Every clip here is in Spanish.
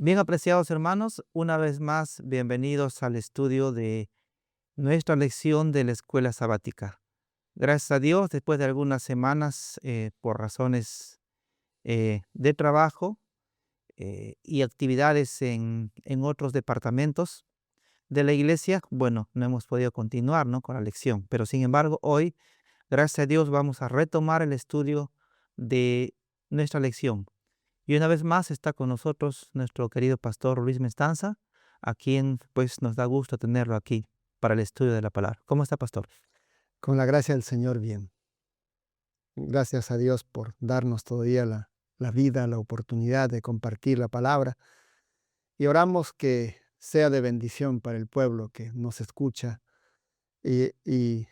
Bien apreciados hermanos, una vez más, bienvenidos al estudio de nuestra lección de la escuela sabática. Gracias a Dios, después de algunas semanas, por razones de trabajo y actividades en otros departamentos de la iglesia, bueno, no hemos podido continuar, ¿no?, con la lección. Pero sin embargo, hoy, gracias a Dios, vamos a retomar el estudio de nuestra lección. Y una vez más está con nosotros nuestro querido pastor Luis Mestanza, a quien pues nos da gusto tenerlo aquí para el estudio de la palabra. ¿Cómo está, pastor? Con la gracia del Señor, bien. Gracias a Dios por darnos todavía la vida, la oportunidad de compartir la palabra. Y oramos que sea de bendición para el pueblo que nos escucha y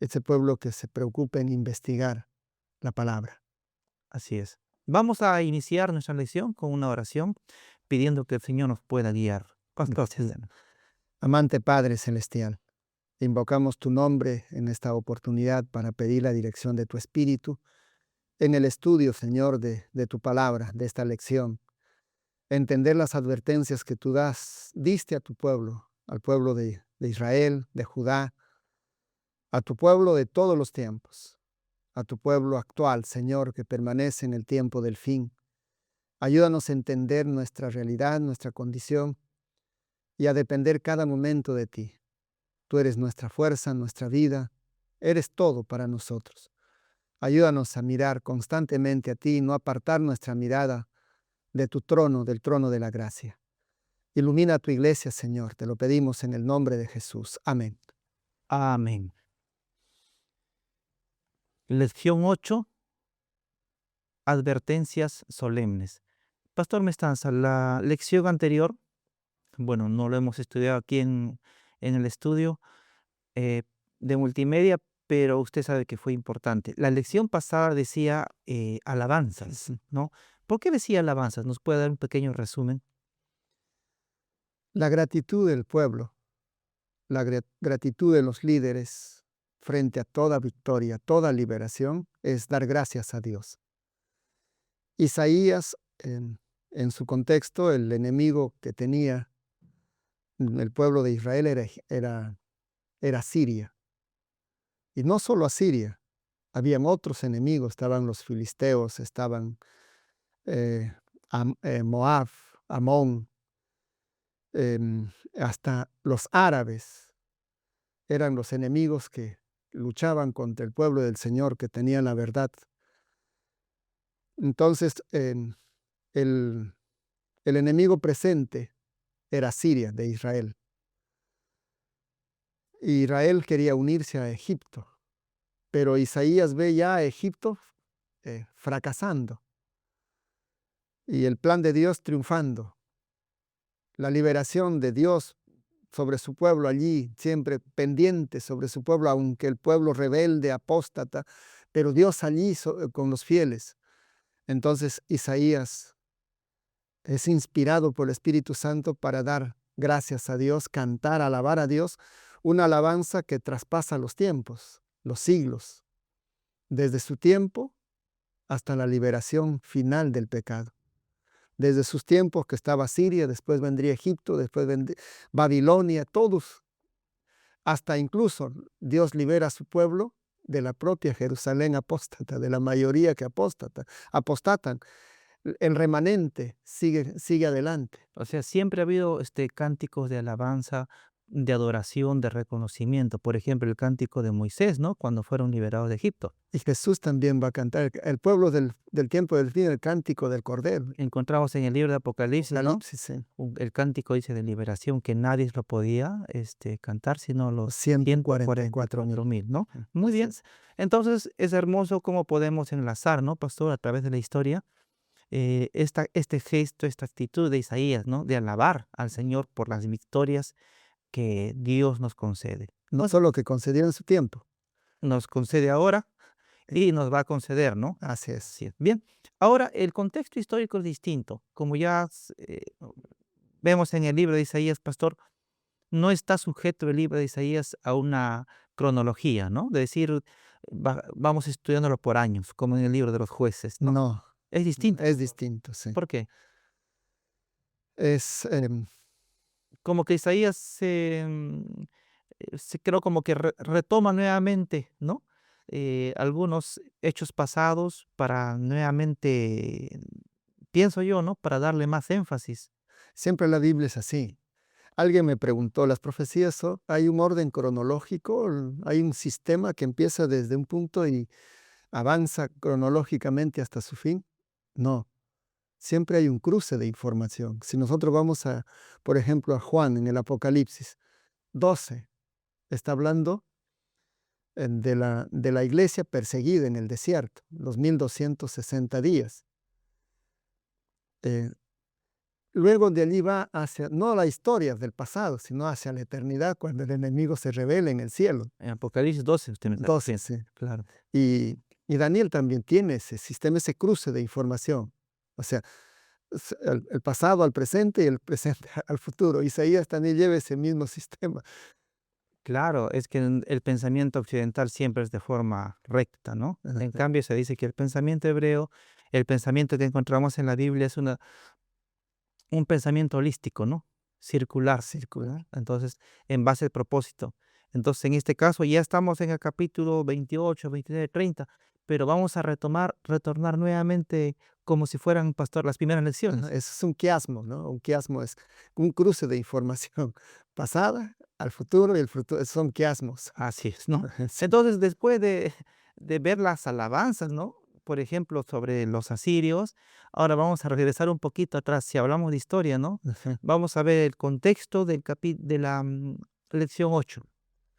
ese pueblo que se preocupe en investigar la palabra. Así es. Vamos a iniciar nuestra lección con una oración pidiendo que el Señor nos pueda guiar. Pastor, Gracias. Amante Padre Celestial, invocamos tu nombre en esta oportunidad para pedir la dirección de tu Espíritu en el estudio, Señor, de tu palabra, de esta lección. Entender las advertencias que tú diste a tu pueblo, al pueblo de Israel, de Judá, a tu pueblo de todos los tiempos, a tu pueblo actual, Señor, que permanece en el tiempo del fin. Ayúdanos a entender nuestra realidad, nuestra condición y a depender cada momento de ti. Tú eres nuestra fuerza, nuestra vida, eres todo para nosotros. Ayúdanos a mirar constantemente a ti y no apartar nuestra mirada de tu trono, del trono de la gracia. Ilumina a tu iglesia, Señor, te lo pedimos en el nombre de Jesús. Amén. amén. Lección 8, advertencias solemnes. Pastor Mestanza, la lección anterior, bueno, no lo hemos estudiado aquí en el estudio eh, de multimedia, pero usted sabe que fue importante. La lección pasada decía alabanzas, ¿no? ¿Por qué decía alabanzas? ¿Nos puede dar un pequeño resumen? La gratitud del pueblo, la gratitud de los líderes frente a toda victoria, toda liberación, es dar gracias a Dios. Isaías, en su contexto, el enemigo que tenía el pueblo de Israel era Siria. Y no solo Asiria, habían otros enemigos, estaban los filisteos, estaban Moab, Amón, hasta los árabes eran los enemigos que luchaban contra el pueblo del Señor, que tenían la verdad. Entonces, el, el enemigo presente era Siria de Israel. Israel quería unirse a Egipto, pero Isaías ve ya a Egipto fracasando y el plan de Dios triunfando. La liberación de Dios sobre su pueblo allí, siempre pendiente sobre su pueblo, aunque el pueblo rebelde, apóstata, pero Dios allí con los fieles. Entonces Isaías es inspirado por el Espíritu Santo para dar gracias a Dios, cantar, alabar a Dios, una alabanza que traspasa los tiempos, los siglos, desde su tiempo hasta la liberación final del pecado. Desde sus tiempos que estaba Siria, después vendría Egipto, después vendría Babilonia, todos, hasta incluso Dios libera a su pueblo de la propia Jerusalén apóstata, de la mayoría que apostatan. El remanente sigue adelante. O sea, siempre ha habido cánticos de alabanza, de adoración, de reconocimiento. Por ejemplo, el cántico de Moisés, ¿no? Cuando fueron liberados de Egipto. Y Jesús también va a cantar, el pueblo del tiempo del fin, el cántico del Cordero. Encontramos en el libro de Apocalipsis, ¿no? Apocalipsis, sí. El cántico dice de liberación que nadie lo podía cantar sino los 144,000. 144,000, ¿no? Muy Así bien. es. Entonces es hermoso cómo podemos enlazar, ¿no, pastor, a través de la historia, este gesto, esta actitud de Isaías, ¿no? De alabar al Señor por las victorias que Dios nos concede. No solo que concedió en su tiempo. Nos concede ahora y nos va a conceder, ¿no? Así es. Así es. Bien, ahora el contexto histórico es distinto. Como ya vemos en el libro de Isaías, pastor, no está sujeto el libro de Isaías a una cronología, ¿no? De decir, vamos estudiándolo por años, como en el libro de los jueces, ¿no? No, Es distinto. es distinto, sí. ¿Por qué? Es, Como que Isaías se creo como que retoma nuevamente, ¿no? Algunos hechos pasados para nuevamente, pienso yo, ¿no? Para darle más énfasis. siempre la Biblia es así. Alguien me preguntó, ¿las profecías hay un orden cronológico? ¿Hay un sistema que empieza desde un punto y avanza cronológicamente hasta su fin? No, siempre hay un cruce de información. Si nosotros vamos a, por ejemplo, a Juan en el Apocalipsis 12, está hablando de la iglesia perseguida en el desierto, los 1260 días. Eh, Luego de allí va hacia, no la historia del pasado, sino hacia la eternidad, cuando el enemigo se revela en el cielo. En Apocalipsis 12 usted me está 12, diciendo. sí. Claro. Y, y Daniel también tiene ese sistema, ese cruce de información. O sea, el pasado al presente y el presente al futuro. Isaías también lleva ese mismo sistema. Claro, es que el pensamiento occidental siempre es de forma recta, ¿no? En Ajá. cambio, se dice que el pensamiento hebreo, el pensamiento que encontramos en la Biblia es un pensamiento holístico, ¿no? Circular, Circular. ¿no? Entonces, en base al propósito. Entonces, en este caso, ya estamos en el capítulo 28, 29, 30, pero vamos a retornar nuevamente como si fueran, pastor, las primeras Ajá, lecciones. eso es un quiasmo, ¿no? Un quiasmo es un cruce de información pasada al futuro y el futuro son quiasmos. Así es, ¿no? Sí. Entonces, después de ver las alabanzas, ¿no? Por ejemplo, sobre los asirios, ahora vamos a regresar un poquito atrás. Si hablamos de historia, ¿no? Ajá. Vamos a ver el contexto de la lección 8.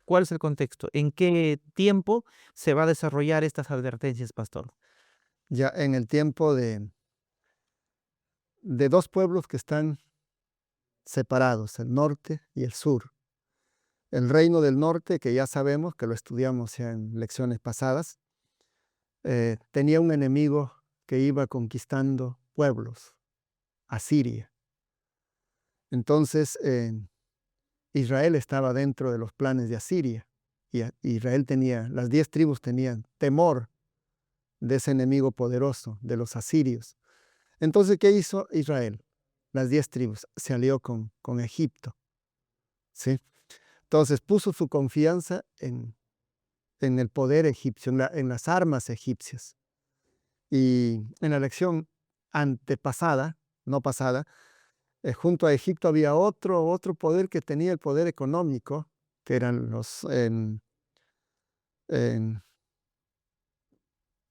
¿Cuál es el contexto? ¿En qué tiempo se va a desarrollar estas advertencias, pastor? Ya en el tiempo de dos pueblos que están separados, el norte y el sur. El reino del norte, que ya sabemos, que lo estudiamos ya en lecciones pasadas, tenía un enemigo que iba conquistando pueblos, Asiria. Entonces, Israel estaba dentro de los planes de Asiria y Israel tenía, las 10 tribus tenían temor de ese enemigo poderoso, de los asirios. Entonces, ¿qué hizo Israel? Las 10 tribus se alió con Egipto, ¿sí? Entonces puso su confianza en el poder egipcio, en las armas egipcias. Y en la lección antepasada, no pasada, junto a Egipto había otro poder que tenía el poder económico, que eran en-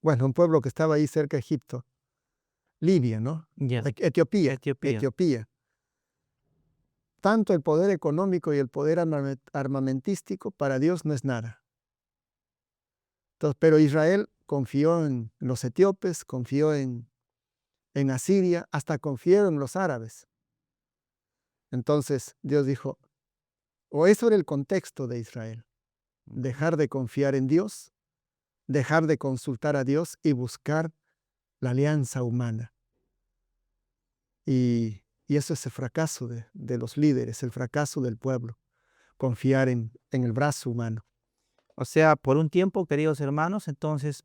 bueno, un pueblo que estaba ahí cerca de Egipto, Libia, ¿no? Ya, Etiopía, Etiopía. Etiopía. Tanto el poder económico y el poder armamentístico para Dios no es nada. Entonces, pero Israel confió en los etíopes, confió en Asiria, hasta confió en los árabes. Entonces Dios dijo, o eso era el contexto de Israel, dejar de confiar en Dios, dejar de consultar a Dios y buscar la alianza humana. Y eso es el fracaso de los líderes, el fracaso del pueblo, confiar en el brazo humano. O sea, por un tiempo, queridos hermanos, entonces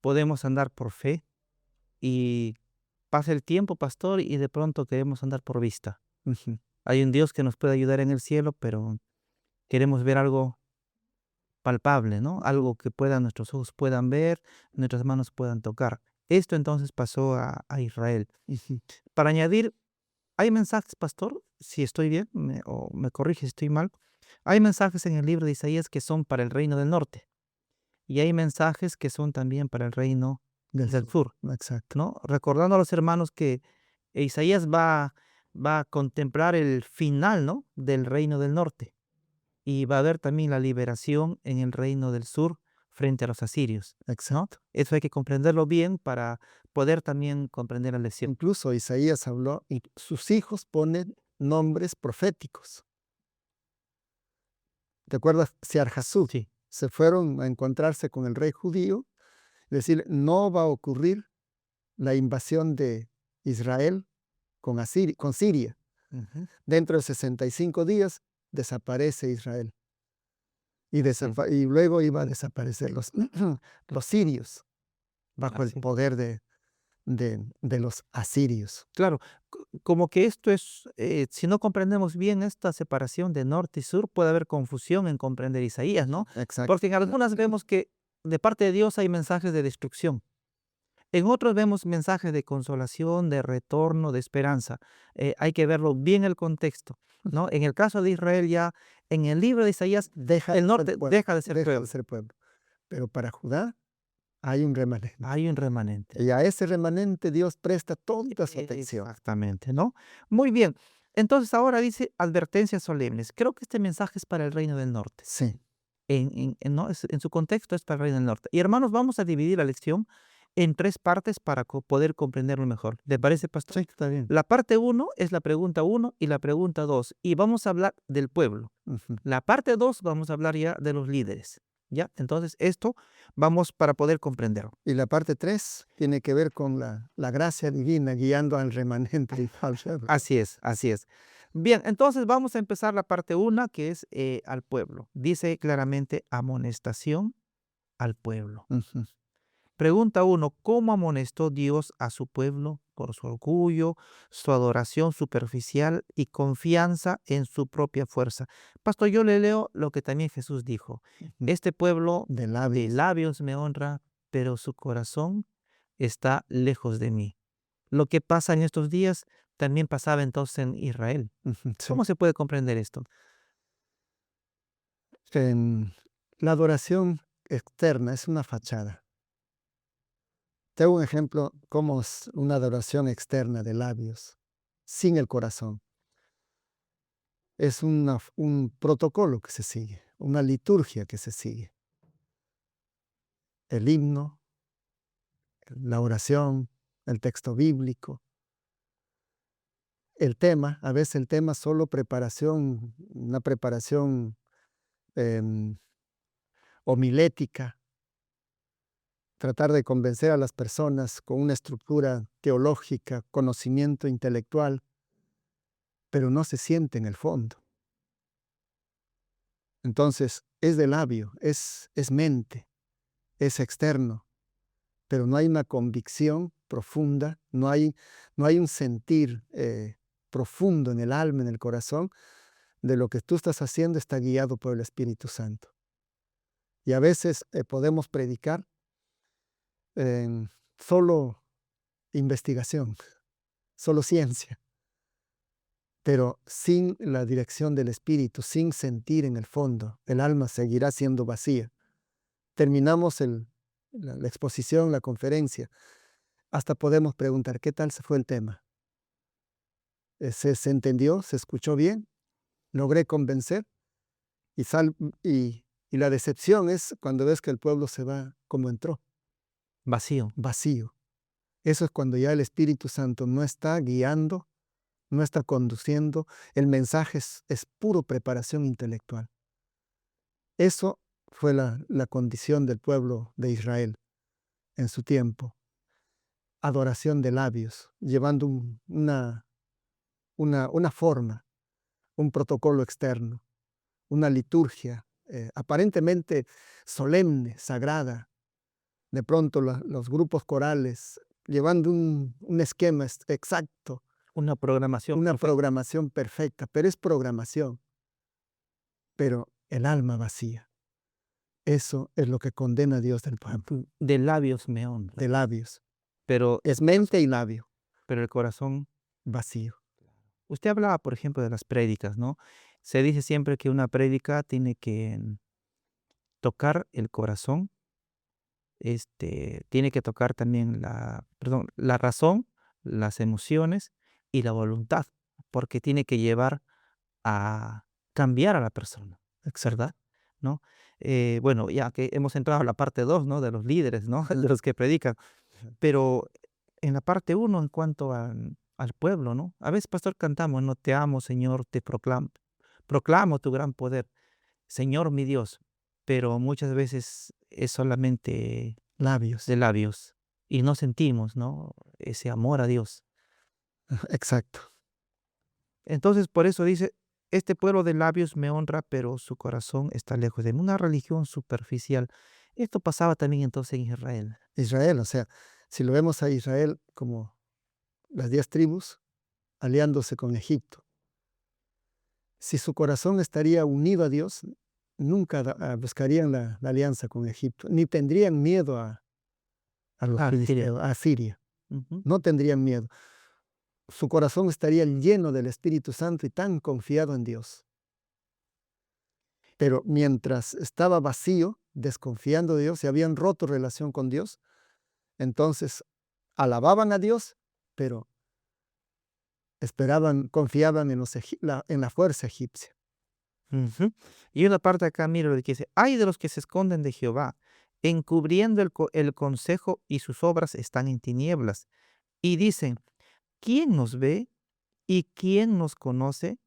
podemos andar por fe y pasa el tiempo, pastor, y de pronto queremos andar por vista. Ujú. Hay un Dios que nos puede ayudar en el cielo, pero queremos ver algo palpable, ¿no? Algo que nuestros ojos puedan ver, nuestras manos puedan tocar. Esto entonces pasó a Israel. Ujú. Para añadir, hay mensajes, pastor, si estoy bien, o me corrige si estoy mal. Hay mensajes en el libro de Isaías que son para el reino del norte y hay mensajes que son también para el reino Del del sur, sur, exacto. ¿no? Recordando a los hermanos que Isaías va a contemplar el final, ¿no? Del reino del norte y va a haber también la liberación en el reino del sur frente a los asirios, ¿no? Exacto. Eso hay que comprenderlo bien para poder también comprender la lección. Incluso Isaías habló, y sus hijos ponen nombres proféticos. ¿Te acuerdas? Siarjasú. Sí. Se fueron a encontrarse con el rey judío, decirle, no va a ocurrir la invasión de Israel con Siria. Ujú. Dentro de 65 días desaparece Israel. Y, Sí, y luego iba a desaparecer los sirios bajo el así. poder de los asirios. Claro, como que esto es, si no comprendemos bien esta separación de norte y sur, puede haber confusión en comprender Isaías, ¿no? Exacto. Porque en algunas vemos que de parte de Dios hay mensajes de destrucción. En otros vemos mensajes de consolación, de retorno, de esperanza. Hay que verlo bien el contexto, ¿no? En el caso de Israel ya, en el libro de Isaías, Deja el de ser norte pueblo, deja de ser deja de pueblo. ser pueblo. Pero para Judá hay un remanente. Hay un remanente. Y a ese remanente Dios presta toda su atención. Exactamente, ¿no? Muy bien. Entonces ahora dice advertencias solemnes. Creo que este mensaje es para el reino del norte. Sí, ¿No? En su contexto es para el reino del norte. Y hermanos, vamos a dividir la lección en 3 partes para poder comprenderlo mejor. ¿Le parece, pastor? sí, está bien. La parte 1 es la pregunta 1 y la pregunta 2. Y vamos a hablar del pueblo. Ujú. La parte 2 vamos a hablar ya de los líderes. ¿Ya? Entonces, esto vamos para poder comprenderlo. Y la parte 3 tiene que ver con la gracia divina guiando al remanente. Así es, así es. Bien, entonces vamos a empezar la parte 1, que es al pueblo. Dice claramente amonestación al pueblo. Ujú. Pregunta 1, ¿cómo amonestó Dios a su pueblo por su orgullo, su adoración superficial y confianza en su propia fuerza? Pastor, yo le leo lo que también Jesús dijo. Ujú. Este pueblo De de labios. labios me honra, pero su corazón está lejos de mí. Lo que pasa en estos días también pasaba entonces en Israel. Ujú, sí. ¿Cómo se puede comprender esto? La adoración externa es una fachada. Te hago un ejemplo cómo es una adoración externa de labios, sin el corazón. Es un protocolo que se sigue, una liturgia que se sigue. El himno, la oración, el texto bíblico, el tema, a veces el tema solo preparación, una preparación em, homilética, tratar de convencer a las personas con una estructura teológica, conocimiento intelectual, pero no se siente en el fondo. Entonces, es de labio, es mente, es externo, pero no hay una convicción profunda, no hay un sentir profundo en el alma, en el corazón, de lo que tú estás haciendo está guiado por el Espíritu Santo. Y a veces podemos predicar en solo investigación, solo ciencia, pero sin la dirección del Espíritu, sin sentir en el fondo, el alma seguirá siendo vacía. Terminamos la exposición, la conferencia, hasta podemos preguntar, ¿qué tal se fue el tema? ¿Se entendió? ¿Se escuchó bien? ¿Logré convencer? Y, y la decepción es cuando ves que el pueblo se va como entró, Vacío. vacío. Eso es cuando ya el Espíritu Santo no está guiando, no está conduciendo. El mensaje es puro preparación intelectual. Eso fue la condición del pueblo de Israel en su tiempo. Adoración de labios, llevando una forma, un protocolo externo, una liturgia aparentemente solemne, sagrada. De pronto los grupos corales llevando un esquema exacto, Una programación una perfecta. programación perfecta, pero es programación, pero el alma vacía. Eso es lo que condena a Dios del pueblo, De labios me honra. de labios. Pero Es mente y labio, el corazón. vacío. Usted hablaba, por ejemplo, de las prédicas, ¿no? Se dice siempre que una prédica tiene que tocar el corazón, tiene que tocar también la razón, las emociones y la voluntad, porque tiene que llevar a cambiar a la persona, Exacto. ¿verdad? ¿No? Bueno, ya que hemos entrado a la parte 2, ¿no? De los líderes, ¿no? De los que predican, pero en la parte 1, en cuanto al pueblo, ¿no? A veces, pastor, cantamos, no te amo, Señor, te proclamo tu gran poder, Señor mi Dios, pero muchas veces es solamente Labios. de labios y no sentimos, ¿no? Ese amor a Dios. Exacto. Entonces, por eso dice, este pueblo de labios me honra, pero su corazón está lejos de mí. Una religión superficial. Esto pasaba también entonces en Israel. Israel, o sea, si lo vemos a Israel como las 10 tribus, aliándose con Egipto. Si su corazón estaría unido a Dios, nunca buscarían la alianza con Egipto, ni tendrían miedo a los Ah, Siria. filisteos, a Siria. Ujú. No tendrían miedo. Su corazón estaría lleno del Espíritu Santo y tan confiado en Dios. Pero mientras estaba vacío, desconfiando de Dios, y habían roto relación con Dios, entonces alababan a Dios, pero confiaban en la fuerza egipcia. Ujú. Y una parte acá, mira lo que dice, ay de los que se esconden de Jehová, encubriendo el consejo y sus obras están en tinieblas. Y dicen, ¿quién nos ve y quién nos conoce?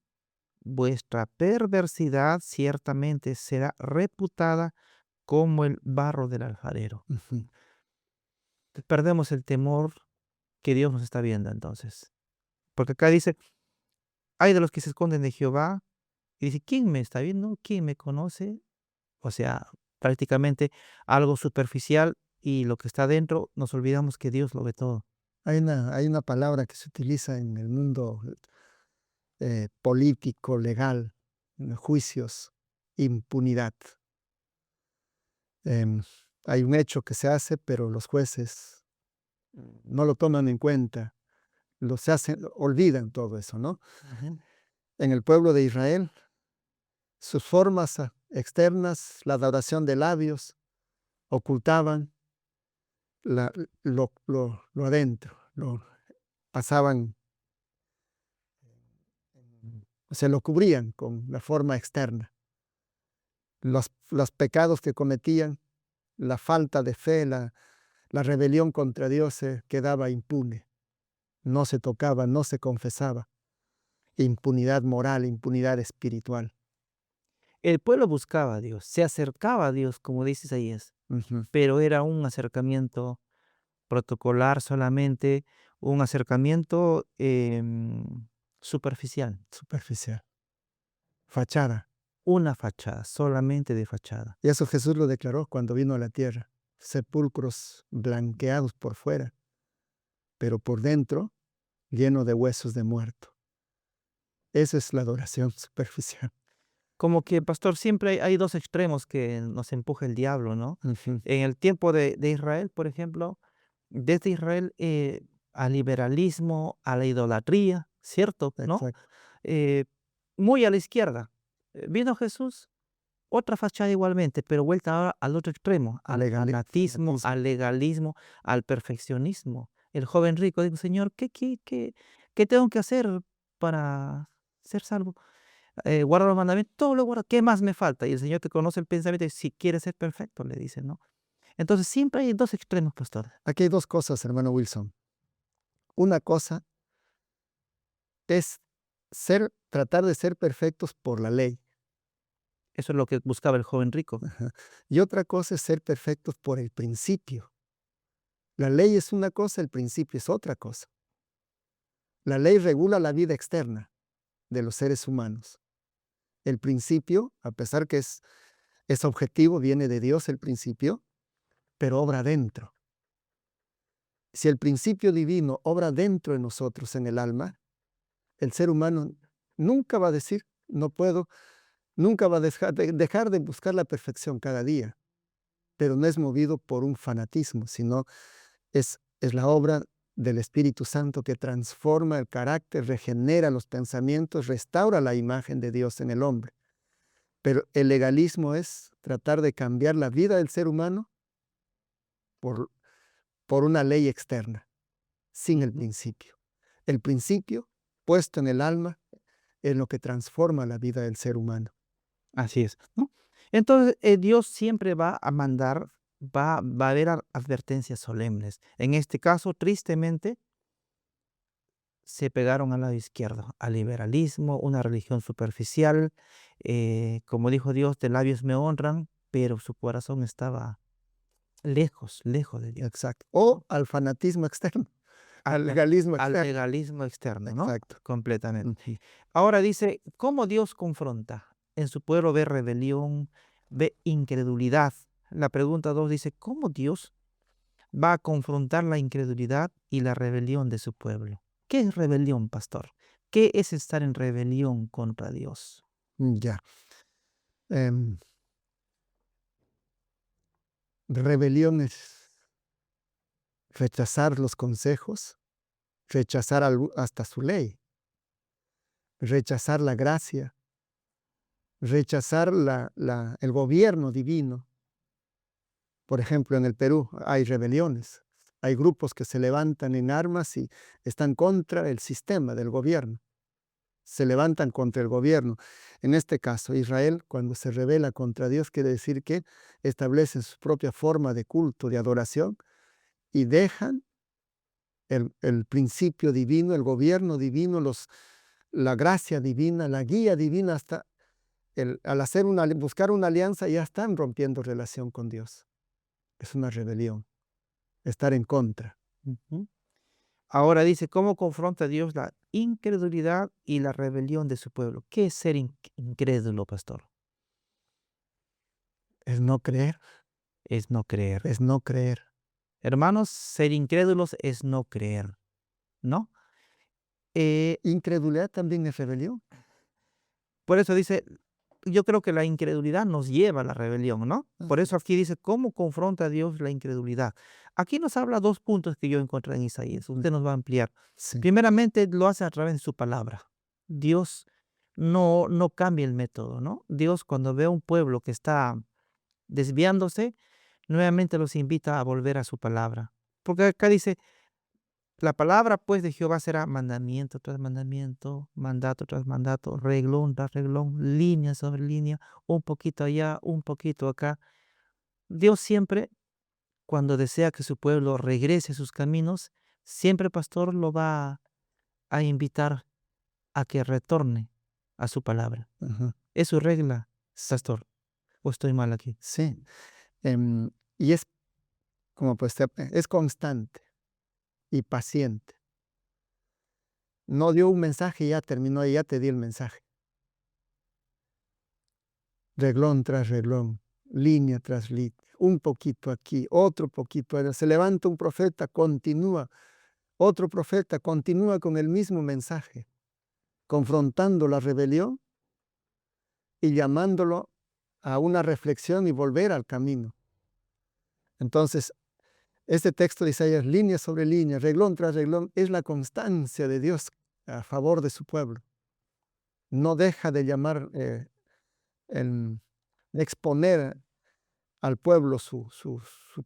Vuestra perversidad ciertamente será reputada como el barro del alfarero. Ujú. Perdemos el temor que Dios nos está viendo entonces. Porque acá dice, hay de los que se esconden de Jehová, y dice, ¿quién me está viendo? ¿Quién me conoce? O sea, prácticamente algo superficial y lo que está dentro, nos olvidamos que Dios lo ve todo. Hay una palabra que se utiliza en el mundo político, legal, en los juicios: impunidad. Em, Hay un hecho que se hace, pero los jueces no lo toman en cuenta, olvidan todo eso, ¿no? Ujú. En el pueblo de Israel, sus formas externas, la adoración de labios, ocultaban lo adentro, pasaban, se lo cubrían con la forma externa. Los pecados que cometían, la falta de fe, la rebelión contra Dios se quedaba impune, no se tocaba, no se confesaba. Impunidad moral, impunidad espiritual. El pueblo buscaba a Dios, se acercaba a Dios, como dice Isaías, Ujú. pero era un acercamiento protocolar solamente, un acercamiento superficial, Superficial, fachada. una fachada, solamente de fachada. Y eso Jesús lo declaró cuando vino a la tierra: sepulcros blanqueados por fuera, pero por dentro lleno de huesos de muerto. Esa es la adoración superficial. Como que, pastor, siempre hay dos extremos que nos empuja el diablo, ¿no? Ujú. En el tiempo de Israel, por ejemplo, desde Israel al liberalismo, a la idolatría, ¿cierto? ¿No? Exacto. Eh, Muy a la izquierda. Vino Jesús, otra fachada igualmente, pero vuelta ahora al otro extremo, al fanatismo, Fanatismo. al legalismo, al perfeccionismo. El joven rico dijo, Señor, ¿qué tengo que hacer para ser salvo? Guarda los mandamientos, todo lo guarda, ¿qué más me falta? Y el Señor que conoce el pensamiento, dice, si quieres ser perfecto, le dice, ¿no? Entonces siempre hay dos extremos, pastor. Aquí hay dos cosas, hermano Wilson. Una cosa es tratar de ser perfectos por la ley. Eso es lo que buscaba el joven rico. Ajá. Y otra cosa es ser perfectos por el principio. La ley es una cosa, el principio es otra cosa. La ley regula la vida externa de los seres humanos. El principio, a pesar que es objetivo, viene de Dios el principio, pero obra dentro. Si el principio divino obra dentro de nosotros, en el alma, el ser humano nunca va a decir, no puedo, nunca va a dejar de buscar la perfección cada día, pero no es movido por un fanatismo, sino es la obra del Espíritu Santo que transforma el carácter, regenera los pensamientos, restaura la imagen de Dios en el hombre. Pero el legalismo es tratar de cambiar la vida del ser humano por, por una ley externa, sin el Ujú. principio. El principio, puesto en el alma, es lo que transforma la vida del ser humano. Así es, ¿no? Entonces, Dios siempre va a mandar, va a haber advertencias solemnes. En este caso, tristemente, se pegaron al lado izquierdo, al liberalismo, una religión superficial. Como dijo Dios, de labios me honran, pero su corazón estaba lejos, lejos de Dios, Exacto. ¿no? O al fanatismo externo, al legalismo Al externo. legalismo externo, ¿no? Exacto. Completamente. Ujú. Ahora dice, ¿cómo Dios confronta? En su pueblo ve rebelión, ve incredulidad. La pregunta 2 dice, ¿cómo Dios va a confrontar la incredulidad y la rebelión de su pueblo? ¿Qué es rebelión, pastor? ¿Qué es estar en rebelión contra Dios? Ya. Em, Rebelión es rechazar los consejos, rechazar hasta su ley, rechazar la gracia, rechazar el gobierno divino. Por ejemplo, en el Perú hay rebeliones, hay grupos que se levantan en armas y están contra el sistema del gobierno, se levantan contra el gobierno. En este caso, Israel, cuando se rebela contra Dios, quiere decir que establecen su propia forma de culto, de adoración, y dejan el principio divino, el gobierno divino, la gracia divina, la guía divina, hasta al buscar una alianza ya están rompiendo relación con Dios. Es una rebelión, estar en contra. Ujú. Ahora dice, ¿cómo confronta Dios la incredulidad y la rebelión de su pueblo? ¿Qué es ser incrédulo, pastor? Es no creer, Es no creer. es no creer. Hermanos, ser incrédulos es no creer, ¿no? Eh, Incredulidad también es rebelión. por eso dice, yo creo que la incredulidad nos lleva a la rebelión, ¿no? Por Así eso es. aquí dice, ¿cómo confronta Dios la incredulidad? Aquí nos habla dos puntos que yo encontré en Isaías. Usted nos va a ampliar. Sí. Primeramente, lo hace a través de su palabra. Dios no cambia el método, ¿no? Dios, cuando ve a un pueblo que está desviándose, nuevamente los invita a volver a su palabra. Porque acá dice, la palabra pues de Jehová será mandamiento tras mandamiento, mandato tras mandato, reglón tras reglón, línea sobre línea, un poquito allá, un poquito acá. Dios siempre, cuando desea que su pueblo regrese a sus caminos, siempre, pastor, lo va a invitar a que retorne a su palabra. Ajá. Es su regla, pastor. ¿O estoy mal aquí? Sí. Y es como pues es constante y paciente. No dio un mensaje y ya terminó y ya te di el mensaje. Reglón tras reglón, línea tras línea, un poquito aquí, otro poquito allá. Se levanta un profeta, continúa. Otro profeta continúa con el mismo mensaje, confrontando la rebelión y llamándolo a una reflexión y volver al camino. Entonces, este texto de Isaías, línea sobre línea, reglón tras reglón, es la constancia de Dios a favor de su pueblo. No deja de llamar, de exponer al pueblo su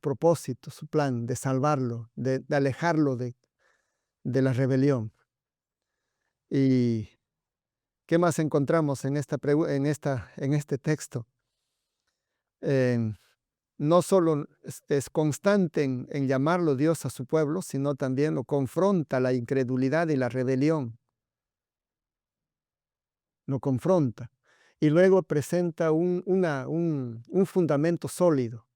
propósito, su plan de salvarlo, de alejarlo de la rebelión. ¿Y qué más encontramos en este texto? Eh, no solo es constante en llamarlo Dios a su pueblo, sino también lo confronta la incredulidad y la rebelión. Lo confronta. Y luego presenta un fundamento sólido.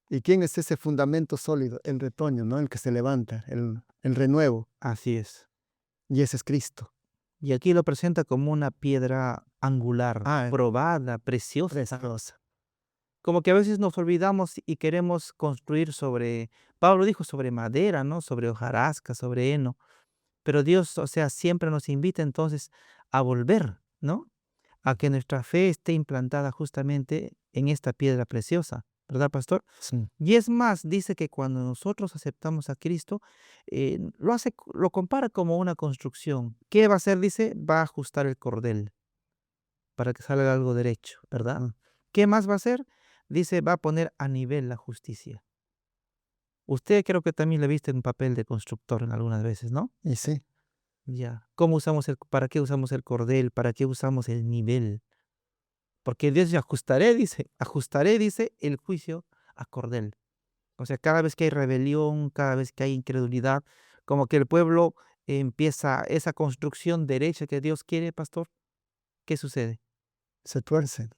¿Y quién es ese fundamento sólido? El retoño, ¿no? El que se levanta, el renuevo. Así es. Y ese es Cristo. Y aquí lo presenta como una piedra angular, Ah, probada, preciosa. preciosa. Como que a veces nos olvidamos y queremos construir sobre, Pablo dijo sobre madera, ¿no? Sobre hojarasca, sobre heno. Pero Dios, o sea, siempre nos invita entonces a volver, ¿no? A que nuestra fe esté implantada justamente en esta piedra preciosa, ¿verdad, pastor? Sí. Y es más, dice que cuando nosotros aceptamos a Cristo, lo compara como una construcción. ¿Qué va a hacer? Dice, va a ajustar el cordel para que salga algo derecho, ¿verdad? Ah, ¿Qué más va a hacer? Dice, va a poner a nivel la justicia. Usted creo que también le viste un papel de constructor en algunas veces, ¿no? y sí. Ya. ¿Para qué usamos el cordel? ¿Para qué usamos el nivel? Porque Dios dice, ajustaré, dice, el juicio a cordel. O sea, cada vez que hay rebelión, cada vez que hay incredulidad, como que el pueblo empieza esa construcción derecha que Dios quiere, pastor, ¿qué sucede? Se tuercen.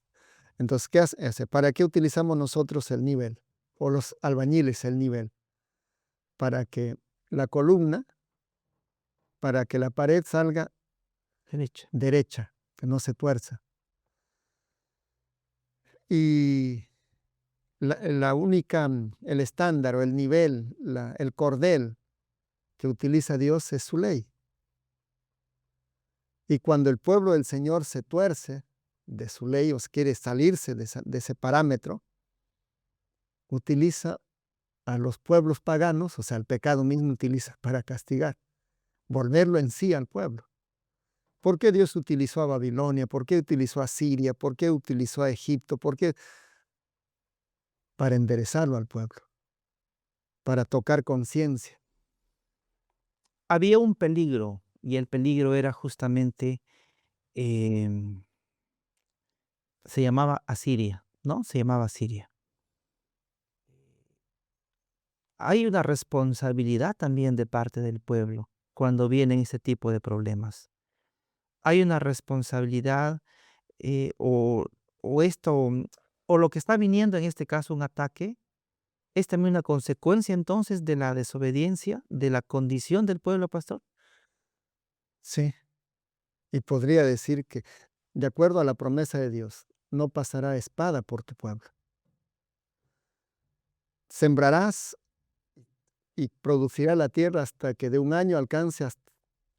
Entonces, ¿qué hace? ¿Para qué utilizamos nosotros el nivel? O los albañiles el nivel. Para que la columna, para que la pared salga Derecha. derecha, que no se tuerza. Y el estándar o el nivel, el cordel que utiliza Dios es su ley. Y cuando el pueblo del Señor se tuerce de su ley o quiere salirse de ese parámetro, utiliza a los pueblos paganos, o sea, el pecado mismo utiliza para castigar, volverlo en sí al pueblo. ¿Por qué Dios utilizó a Babilonia? ¿Por qué utilizó a Siria? ¿Por qué utilizó a Egipto? ¿Por qué? Para enderezarlo al pueblo, para tocar conciencia. Había un peligro y el peligro era justamente, em, se llamaba Asiria, ¿no? Se llamaba Asiria. Hay una responsabilidad también de parte del pueblo cuando vienen ese tipo de problemas. Hay una responsabilidad, eh, o, o esto, o lo que está viniendo en este caso, un ataque, es también una consecuencia entonces de la desobediencia, de la condición del pueblo, pastor. Sí, y podría decir que, de acuerdo a la promesa de Dios, no pasará espada por tu pueblo. Sembrarás y producirá la tierra hasta que de un año alcance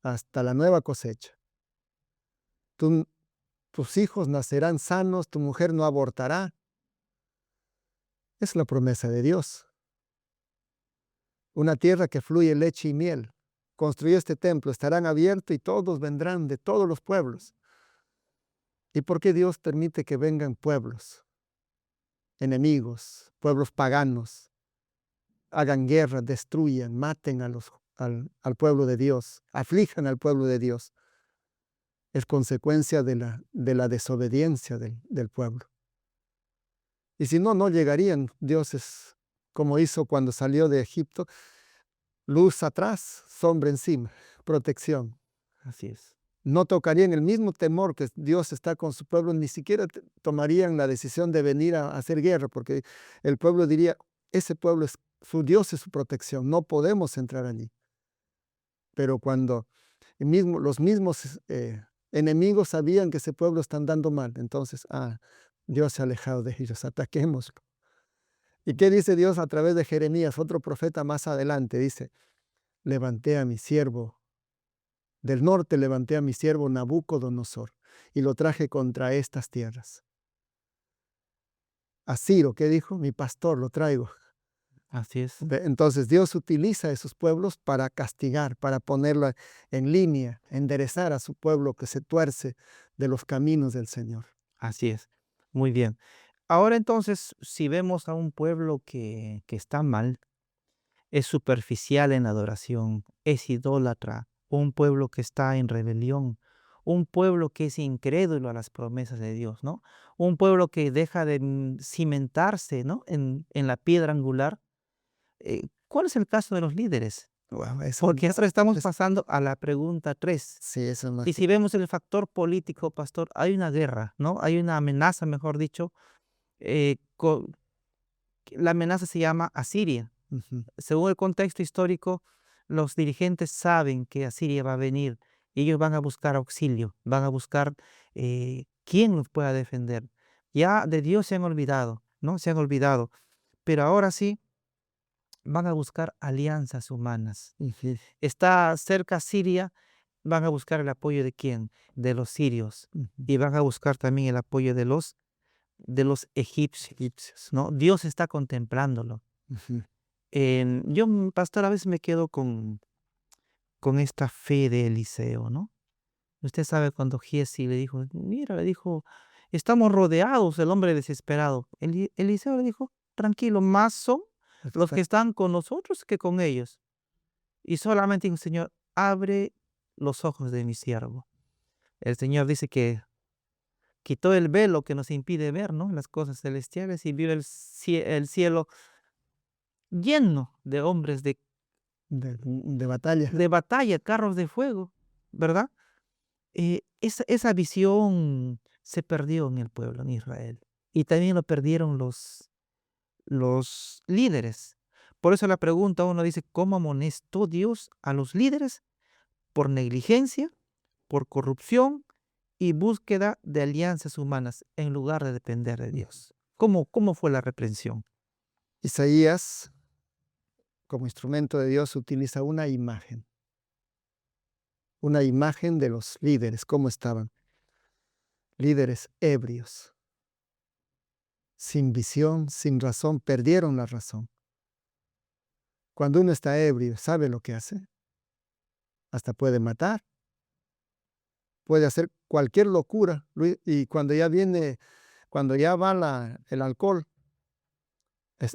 hasta la nueva cosecha. Tus hijos nacerán sanos, tu mujer no abortará. Es la promesa de Dios. Una tierra que fluye leche y miel. Construyó este templo, estarán abiertos y todos vendrán de todos los pueblos. ¿Y por qué Dios permite que vengan pueblos enemigos, pueblos paganos, hagan guerra, destruyan, maten al pueblo de Dios, aflijan al pueblo de Dios? Es consecuencia de la desobediencia del pueblo. Y si no, no llegarían dioses como hizo cuando salió de Egipto, luz atrás, sombra encima, protección. Así es. No tocarían el mismo temor que Dios está con su pueblo, ni siquiera tomarían la decisión de venir a hacer guerra, porque el pueblo diría, ese pueblo es su Dios, es su protección, no podemos entrar allí. Pero cuando los mismos enemigos sabían que ese pueblo está andando mal, entonces, Dios se ha alejado de ellos, ataquémoslo. ¿Y qué dice Dios a través de Jeremías, otro profeta más adelante? Dice, levanté a mi siervo del norte, levanté a mi siervo Nabucodonosor y lo traje contra estas tierras. A Ciro, ¿qué dijo? Mi pastor, lo traigo. Así es. Entonces Dios utiliza a esos pueblos para castigar, para ponerlo en línea, enderezar a su pueblo que se tuerce de los caminos del Señor. Así es. Muy bien. Ahora entonces, si vemos a un pueblo que está mal, es superficial en adoración, es idólatra, un pueblo que está en rebelión, un pueblo que es incrédulo a las promesas de Dios, ¿no? Un pueblo que deja de cimentarse, ¿no? En la piedra angular. ¿Cuál es el caso de los líderes? Wow, Porque ahora estamos pasando a la pregunta 3. sí, eso es más Y si vemos el factor político, pastor, hay una guerra, ¿no? Hay una amenaza, mejor dicho. eh, co- la amenaza se llama Asiria. Ujú, Según el contexto histórico, los dirigentes saben que Asiria va a venir y ellos van a buscar auxilio, van a buscar quién los pueda defender. Ya de Dios se han olvidado, ¿no? Se han olvidado. Pero ahora sí van a buscar alianzas humanas. ujú, Está cerca Siria, van a buscar el apoyo de quién, de los sirios, ujú. y van a buscar también el apoyo de los egipcios, Egipcios. ¿no? Dios está contemplándolo. Ujú. Yo, pastor, a veces me quedo con esta fe de Eliseo, ¿no? Usted sabe cuando Giezi le dijo, mira, le dijo, estamos rodeados, el hombre desesperado. Eliseo le dijo, tranquilo, más son los que están con nosotros que con ellos. Y solamente dijo, Señor, abre los ojos de mi siervo. El Señor dice que quitó el velo que nos impide ver, ¿no? Las cosas celestiales y vio el cielo lleno de hombres De batalla. de batalla, carros de fuego, ¿verdad? Esa visión se perdió en el pueblo, en Israel. Y también lo perdieron los líderes. Por eso la pregunta uno dice, ¿cómo amonestó Dios a los líderes? Por negligencia, por corrupción y búsqueda de alianzas humanas en lugar de depender de Dios. ¿Cómo fue la reprensión? Isaías, como instrumento de Dios, utiliza una imagen. una imagen de los líderes, cómo estaban. Líderes ebrios, sin visión, sin razón, perdieron la razón. Cuando uno está ebrio, ¿sabe lo que hace? Hasta puede matar, puede hacer cualquier locura. Y cuando ya viene, cuando ya va el alcohol,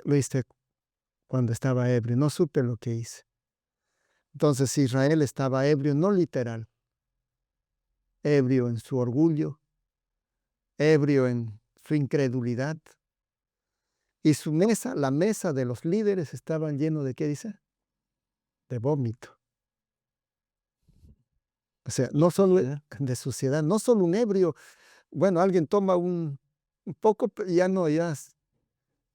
lo hice cuando estaba ebrio, no supe lo que hice. Entonces Israel estaba ebrio, no literal, ebrio en su orgullo, ebrio en su incredulidad. Y su mesa, la mesa de los líderes, estaban lleno de, ¿qué dice? De vómito. O sea, no solo de suciedad, no solo un ebrio. Bueno, alguien toma un poco, ya no, ya.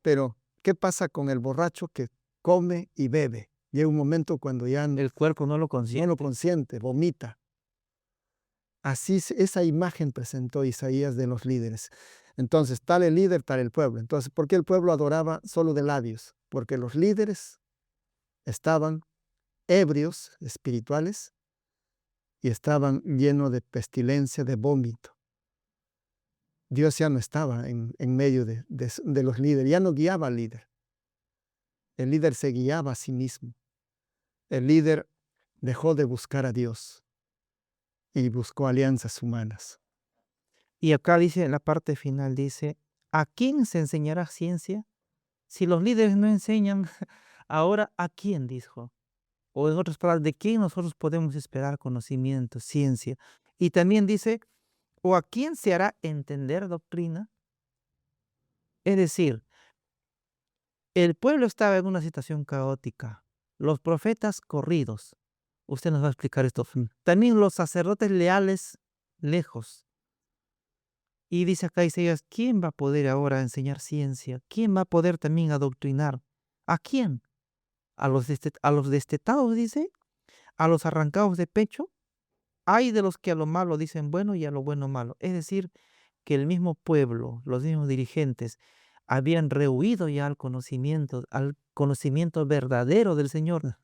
Pero, ¿qué pasa con el borracho que come y bebe? Llega un momento cuando ya El cuerpo no lo no consiente. lo consiente, vomita. Así esa imagen presentó Isaías de los líderes. Entonces, tal el líder, tal el pueblo. Entonces, ¿por qué el pueblo adoraba solo de labios? Porque los líderes estaban ebrios espirituales y estaban llenos de pestilencia, de vómito. Dios ya no estaba en medio de los líderes, ya no guiaba al líder. El líder se guiaba a sí mismo. El líder dejó de buscar a Dios y buscó alianzas humanas. Y acá dice, en la parte final dice, ¿a quién se enseñará ciencia? Si los líderes no enseñan, ahora ¿a quién? Dijo. O en otras palabras, ¿de quién nosotros podemos esperar conocimiento, ciencia? Y también dice, ¿o a quién se hará entender doctrina? Es decir, el pueblo estaba en una situación caótica, los profetas corridos. Usted nos va a explicar esto. También los sacerdotes leales lejos. Y dice acá Isaías, ¿quién va a poder ahora enseñar ciencia? ¿Quién va a poder también adoctrinar? ¿A quién? ¿A los destetados, dice? ¿A los arrancados de pecho? Hay de los que a lo malo dicen bueno y a lo bueno malo. Es decir, que el mismo pueblo, los mismos dirigentes, habían rehuido ya al conocimiento verdadero del Señor.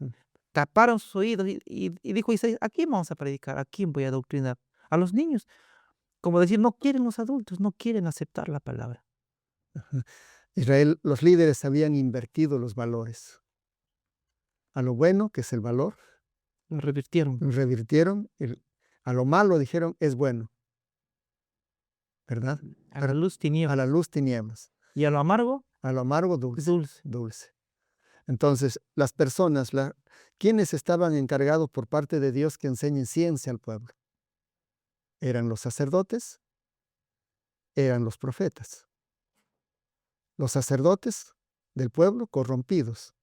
Taparon sus oídos y dijo Isaías, ¿a quién vamos a predicar? ¿A quién voy a adoctrinar? A los niños. Como decir, no quieren los adultos, no quieren aceptar la palabra. Israel, los líderes habían invertido los valores. A lo bueno, que es el valor, Lo revirtieron. revirtieron. A lo malo dijeron, es bueno. ¿Verdad? A la luz A tinieblas. la luz tinieblas. Y a lo amargo, A lo amargo dulce. dulce. Dulce. Entonces, las personas, quienes estaban encargados por parte de Dios que enseñen ciencia al pueblo, eran los sacerdotes, eran los profetas. Los sacerdotes del pueblo corrompidos.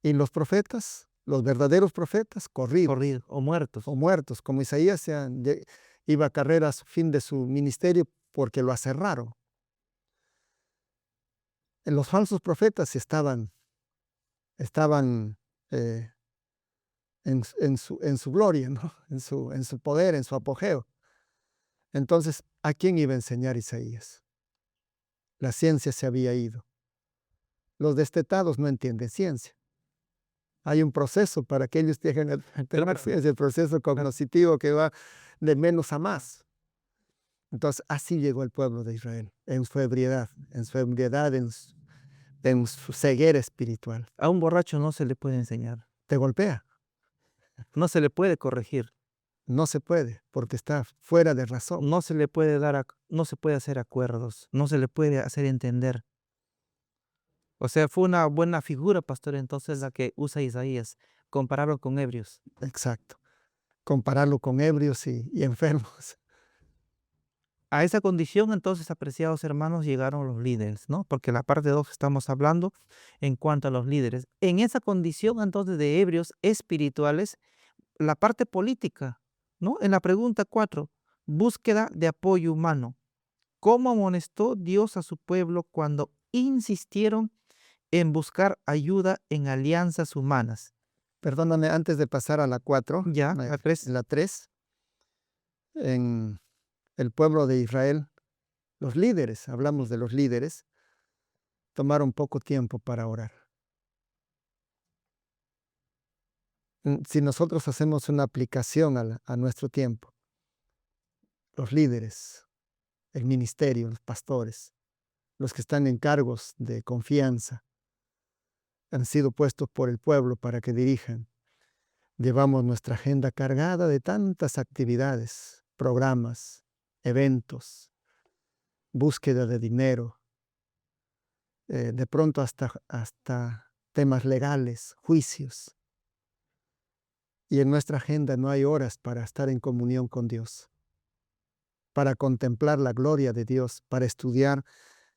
Y los profetas, los verdaderos profetas, corridos. O muertos. O muertos, como Isaías iba a carrera a su fin de su ministerio porque lo aserraron. Los falsos profetas estaban en su gloria, ¿no? en su poder, en su apogeo. Entonces, ¿a quién iba a enseñar Isaías? La ciencia se había ido. Los destetados no entienden ciencia. Hay un proceso para que ellos tengan el proceso cognitivo que va de menos a más. Entonces, así llegó el pueblo de Israel, en su ebriedad, en su ceguera espiritual. A un borracho no se le puede enseñar. Te golpea. No se le puede corregir. No se puede, porque está fuera de razón. No se le puede no se puede hacer acuerdos. No se le puede hacer entender. O sea, fue una buena figura, pastor, entonces la que usa Isaías. Compararlo con ebrios. Exacto. Compararlo con ebrios y enfermos. A esa condición, entonces, apreciados hermanos, llegaron los líderes, ¿no? Porque la parte 2 estamos hablando en cuanto a los líderes. En esa condición, entonces, de ebrios espirituales, la parte política, ¿no? En la pregunta 4, búsqueda de apoyo humano. ¿Cómo amonestó Dios a su pueblo cuando insistieron en buscar ayuda en alianzas humanas? Perdóname, antes de pasar a la 4, Ya, la 3. la 3, en el pueblo de Israel, los líderes, hablamos de los líderes, tomaron poco tiempo para orar. Si nosotros hacemos una aplicación a nuestro tiempo, los líderes, el ministerio, los pastores, los que están en cargos de confianza, han sido puestos por el pueblo para que dirijan. Llevamos nuestra agenda cargada de tantas actividades, programas, eventos, búsqueda de dinero, de pronto hasta temas legales, juicios. Y en nuestra agenda no hay horas para estar en comunión con Dios, para contemplar la gloria de Dios, para estudiar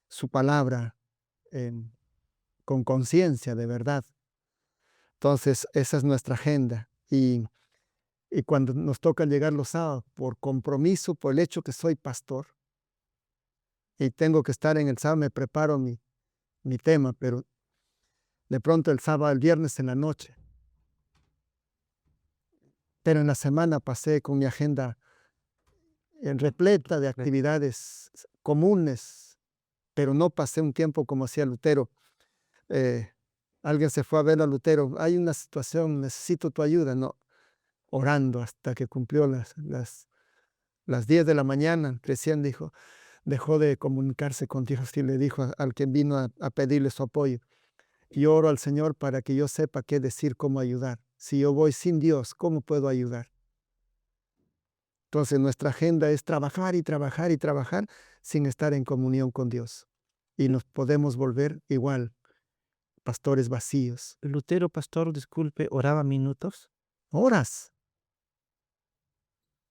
su palabra con conciencia de verdad. Entonces, esa es nuestra agenda. Y cuando nos toca llegar los sábados, por compromiso, por el hecho que soy pastor, y tengo que estar en el sábado, me preparo mi tema, pero de pronto el sábado, el viernes en la noche. Pero en la semana pasé con mi agenda repleta de actividades comunes, pero no pasé un tiempo como hacía Lutero. Alguien se fue a ver a Lutero, hay una situación, necesito tu ayuda, no, orando hasta que cumplió las 10 de la mañana, recién dejó de comunicarse con Dios y le dijo al que vino a pedirle su apoyo, y oro al Señor para que yo sepa qué decir, cómo ayudar. Si yo voy sin Dios, ¿cómo puedo ayudar? Entonces nuestra agenda es trabajar y trabajar y trabajar sin estar en comunión con Dios. Y nos podemos volver igual, pastores vacíos. Lutero, pastor, disculpe, oraba minutos. Horas.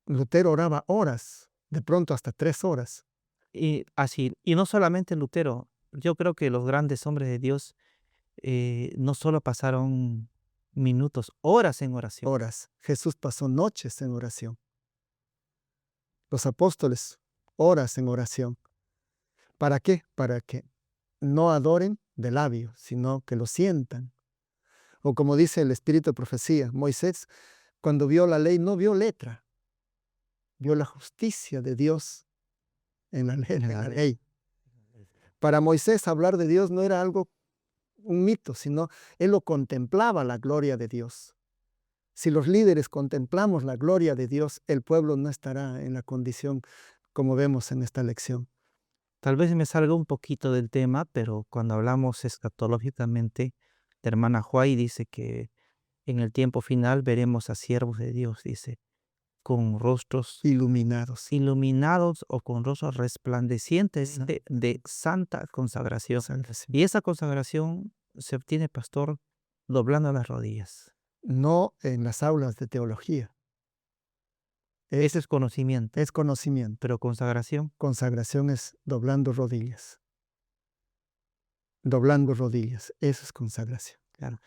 Lutero oraba horas, de pronto hasta 3 horas. Y así, y no solamente Lutero, yo creo que los grandes hombres de Dios no solo pasaron minutos, horas en oración. Horas. Jesús pasó noches en oración. Los apóstoles, horas en oración. ¿Para qué? Para que no adoren de labio, sino que lo sientan. O como dice el espíritu de profecía, Moisés, cuando vio la ley, no vio letra, vio la justicia de Dios en la ley. Para Moisés hablar de Dios no era algo, un mito, sino él lo contemplaba, la gloria de Dios. Si los líderes contemplamos la gloria de Dios, el pueblo no estará en la condición como vemos en esta lección. Tal vez me salga un poquito del tema, pero cuando hablamos escatológicamente, la hermana Huay dice que en el tiempo final veremos a siervos de Dios, dice, con rostros Iluminados. iluminados o con rostros resplandecientes de santa consagración. Y esa consagración se obtiene, pastor, doblando las rodillas. No en las aulas de teología. Ese es conocimiento, Es conocimiento. pero consagración. Consagración es doblando rodillas. Doblando rodillas. Eso es consagración. Claro.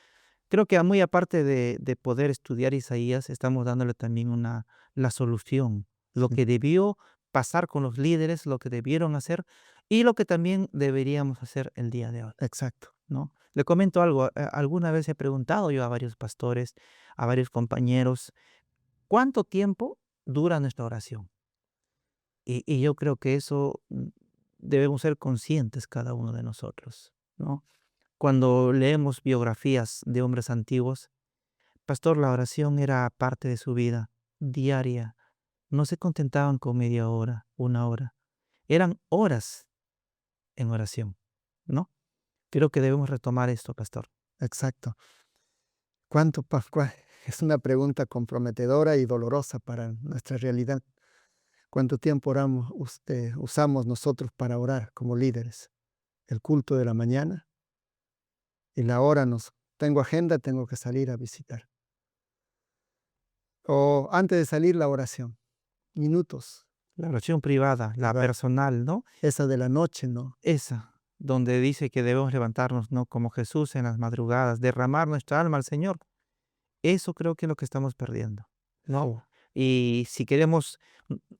Creo que muy aparte de poder estudiar Isaías, estamos dándole también la solución, lo Sí. que debió pasar con los líderes, lo que debieron hacer y lo que también deberíamos hacer el día de hoy, Exacto. ¿no? Le comento algo, alguna vez he preguntado yo a varios pastores, a varios compañeros, ¿cuánto tiempo dura nuestra oración? Y yo creo que eso debemos ser conscientes cada uno de nosotros, ¿no? Cuando leemos biografías de hombres antiguos, pastor, la oración era parte de su vida diaria. No se contentaban con media hora, una hora. Eran horas en oración, ¿no? Creo que debemos retomar esto, pastor. Exacto. Es una pregunta comprometedora y dolorosa para nuestra realidad. ¿Cuánto tiempo usamos nosotros para orar como líderes? El culto de la mañana y la hora tengo agenda, tengo que salir a visitar. O antes de salir la oración, minutos. La oración privada, la Privada. personal, ¿no? Esa de la noche, ¿no? Esa, donde dice que debemos levantarnos, ¿no? Como Jesús en las madrugadas, derramar nuestra alma al Señor. Eso creo que es lo que estamos perdiendo, ¿no? Y si queremos,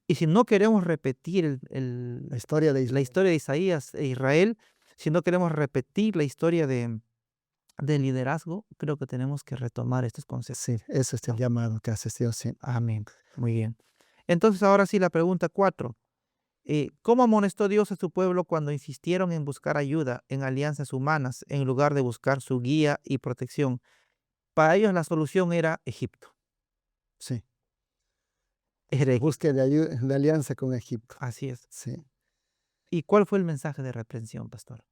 y si no queremos repetir La historia de la Israel. historia de Isaías e Israel, si no queremos repetir la historia del liderazgo, creo que tenemos que retomar estos conceptos. Sí, eso es el llamado que hace Dios. Sí. Amén. Muy bien. Entonces, ahora sí, la pregunta 4. ¿Cómo amonestó Dios a su pueblo cuando insistieron en buscar ayuda en alianzas humanas en lugar de buscar su guía y protección? Para ellos la solución era Egipto. Sí. Era Egipto. Busque de alianza con Egipto. Así es. Sí. ¿Y cuál fue el mensaje de reprensión, pastor?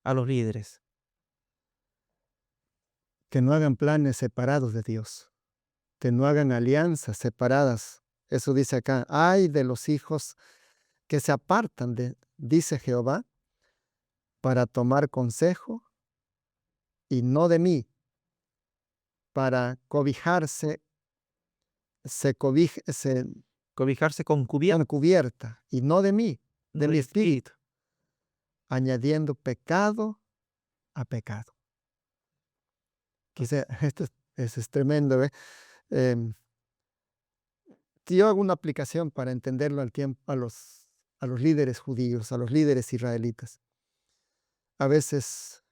A los líderes. Que no hagan planes separados de Dios. Que no hagan alianzas separadas. Eso dice acá. Ay de los hijos que se apartan dice Jehová, para tomar consejo y no de mí, para cobijarse, se Cobijarse con con cubierta y no de mí, de mi espíritu, espíritu. añadiendo pecado a pecado. O sea, esto es tremendo. Si yo hago una aplicación para entenderlo al tiempo, a los líderes judíos, a los líderes israelitas. A veces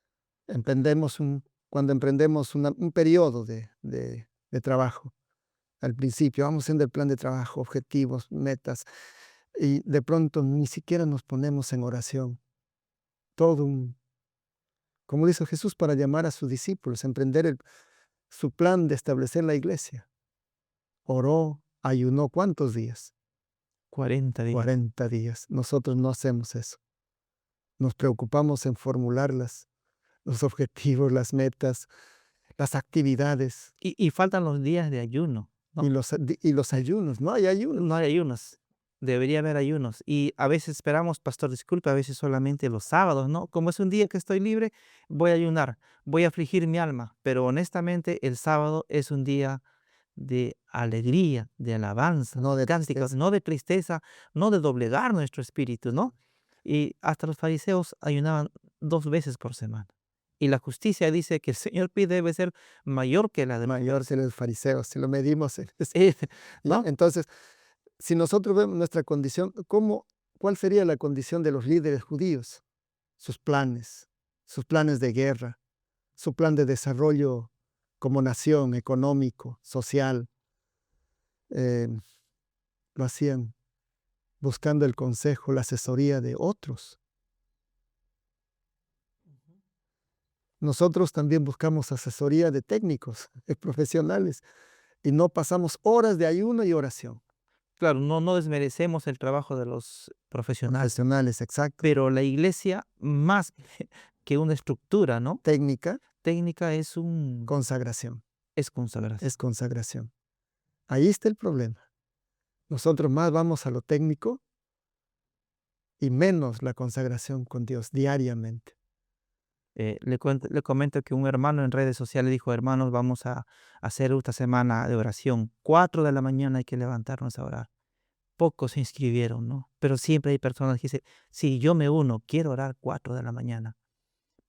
cuando emprendemos un periodo de trabajo, al principio vamos haciendo el plan de trabajo, objetivos, metas, y de pronto ni siquiera nos ponemos en oración. Como dijo Jesús, para llamar a sus discípulos, emprender su plan de establecer la iglesia. Oró, ayunó, ¿cuántos días? 40 días. 40 días. Nosotros no hacemos eso. Nos preocupamos en formular los objetivos, las metas, las actividades. Y faltan los días de ayuno, ¿no? Y los ayunos. No hay ayunos. No hay ayunos. Debería haber ayunos. Y a veces esperamos, pastor, disculpe, a veces solamente los sábados, ¿no? Como es un día que estoy libre, voy a ayunar, voy a afligir mi alma. Pero honestamente, el sábado es un día de alegría, de alabanza, No de cánticos, tristeza. no de tristeza, no de doblegar nuestro espíritu, ¿no? Y hasta los fariseos ayunaban 2 veces por semana. Y la justicia dice que el Señor pide debe ser mayor que la de Mayor que los fariseos, si lo medimos. ¿no? Entonces, si nosotros vemos nuestra condición, ¿cuál sería la condición de los líderes judíos? Sus planes de guerra, su plan de desarrollo como nación, económico, social, eh, lo hacían buscando el consejo, la asesoría de otros. Nosotros también buscamos asesoría de técnicos, de profesionales, y no pasamos horas de ayuno y oración. Claro, no desmerecemos el trabajo de los profesionales, Profesionales, exacto. pero la iglesia, más que una estructura, ¿no? Técnica, Técnica es consagración. consagración. Es consagración. Ahí está el problema. Nosotros más vamos a lo técnico y menos la consagración con Dios diariamente. Le comento que un hermano en redes sociales dijo, hermanos, vamos a hacer esta semana de oración. 4 de la mañana hay que levantarnos a orar. Pocos se inscribieron, ¿no? Pero siempre hay personas que dicen, sí, yo me uno, quiero orar 4 de la mañana.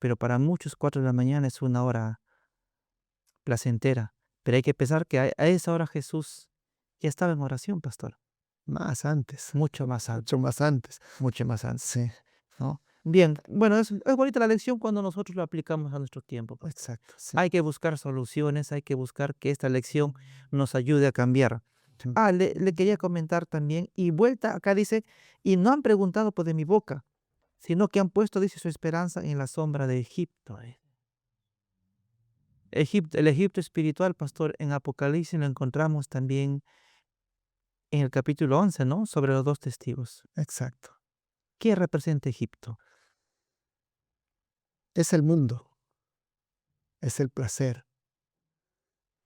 Pero para muchos 4 de la mañana es una hora placentera. Pero hay que pensar que a esa hora Jesús ya estaba en oración, pastor. Más antes. Mucho más antes. Mucho más antes. Mucho más antes. Sí. ¿No? Bien, bueno, es bonita la lección cuando nosotros lo aplicamos a nuestro tiempo, pastor. Exacto. Sí. Hay que buscar soluciones, hay que buscar que esta lección nos ayude a cambiar. Sí. Le quería comentar también, y vuelta acá dice, y no han preguntado por de mi boca, sino que han puesto, dice, su esperanza en la sombra de Egipto. El Egipto espiritual, pastor, en Apocalipsis lo encontramos también en el capítulo 11, ¿no? Sobre los 2 testigos. Exacto. ¿Qué representa Egipto? Es el mundo. Es el placer.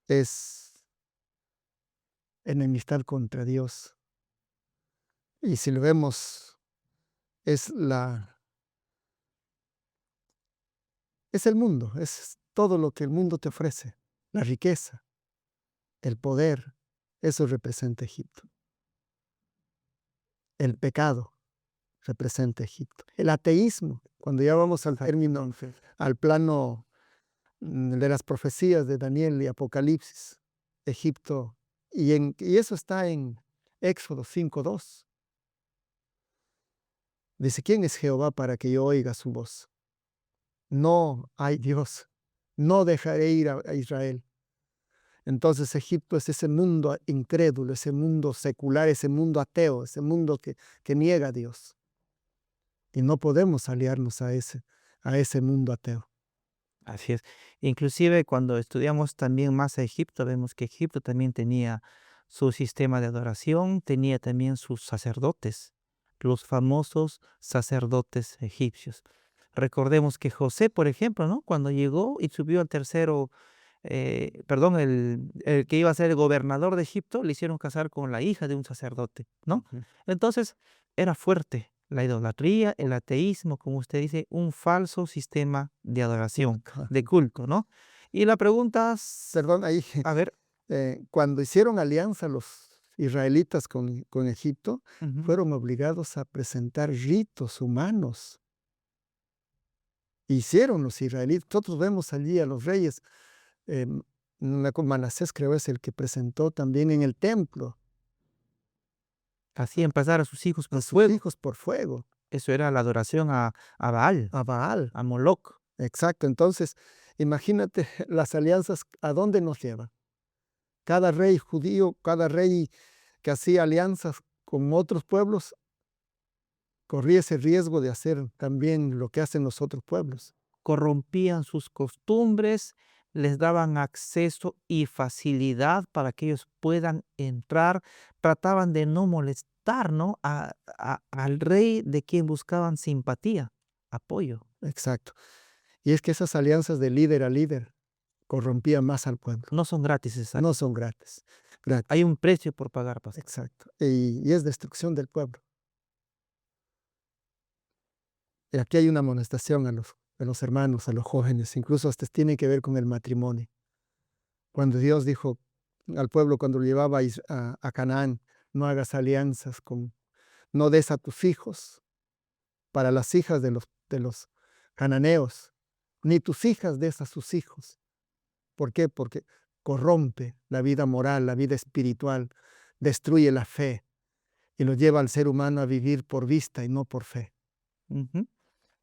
Es enemistad contra Dios. Y si lo vemos, es el mundo, es todo lo que el mundo te ofrece, la riqueza, el poder, eso representa Egipto. El pecado representa Egipto. El ateísmo, cuando ya vamos al término, al plano de las profecías de Daniel y Apocalipsis, Egipto, y eso está en Éxodo 5:2. Dice, ¿quién es Jehová para que yo oiga su voz? No hay Dios, no dejaré ir a Israel. Entonces Egipto es ese mundo incrédulo, ese mundo secular, ese mundo ateo, ese mundo que niega a Dios. Y no podemos aliarnos a ese mundo ateo. Así es. Inclusive cuando estudiamos también más a Egipto, vemos que Egipto también tenía su sistema de adoración, tenía también sus sacerdotes, los famosos sacerdotes egipcios. Recordemos que José, por ejemplo, ¿no? Cuando llegó y subió al tercero, perdón, el que iba a ser el gobernador de Egipto, le hicieron casar con la hija de un sacerdote, ¿no? Ujú. Entonces, era fuerte la idolatría, el ateísmo, como usted dice, un falso sistema de adoración, Culto. de culto, ¿no? Y la pregunta, Perdón, ahí, a ver, cuando hicieron alianza los israelitas con Egipto, ujú, fueron obligados a presentar ritos humanos. Hicieron los israelitas. Nosotros vemos allí a los reyes. em, Manasés creo es el que presentó también en el templo hacían pasar a sus hijos a por sus fuego. hijos por fuego, Eso era la adoración a Baal, a Baal. a Moloc. Exacto. Entonces, imagínate las alianzas, ¿a dónde nos llevan? Cada rey judío, cada rey que hacía alianzas con otros pueblos, corría ese riesgo de hacer también lo que hacen los otros pueblos. Corrompían sus costumbres, les daban acceso y facilidad para que ellos puedan entrar, trataban de no molestar, ¿no? Al rey de quien buscaban simpatía, apoyo. Exacto. Y es que esas alianzas de líder a líder corrompían más al pueblo. No son gratis, No exacto. son gratis. Gratis. Hay un precio por pagar, pastor. Exacto. Y es destrucción del pueblo. Y aquí hay una amonestación a los hermanos, a los jóvenes, incluso hasta tiene que ver con el matrimonio. Cuando Dios dijo al pueblo cuando lo llevaba a Canaán, no hagas alianzas no des a tus hijos para las hijas de los cananeos, ni tus hijas des a sus hijos. ¿Por qué? Porque corrompe la vida moral, la vida espiritual, destruye la fe y lo lleva al ser humano a vivir por vista y no por fe. Ujú.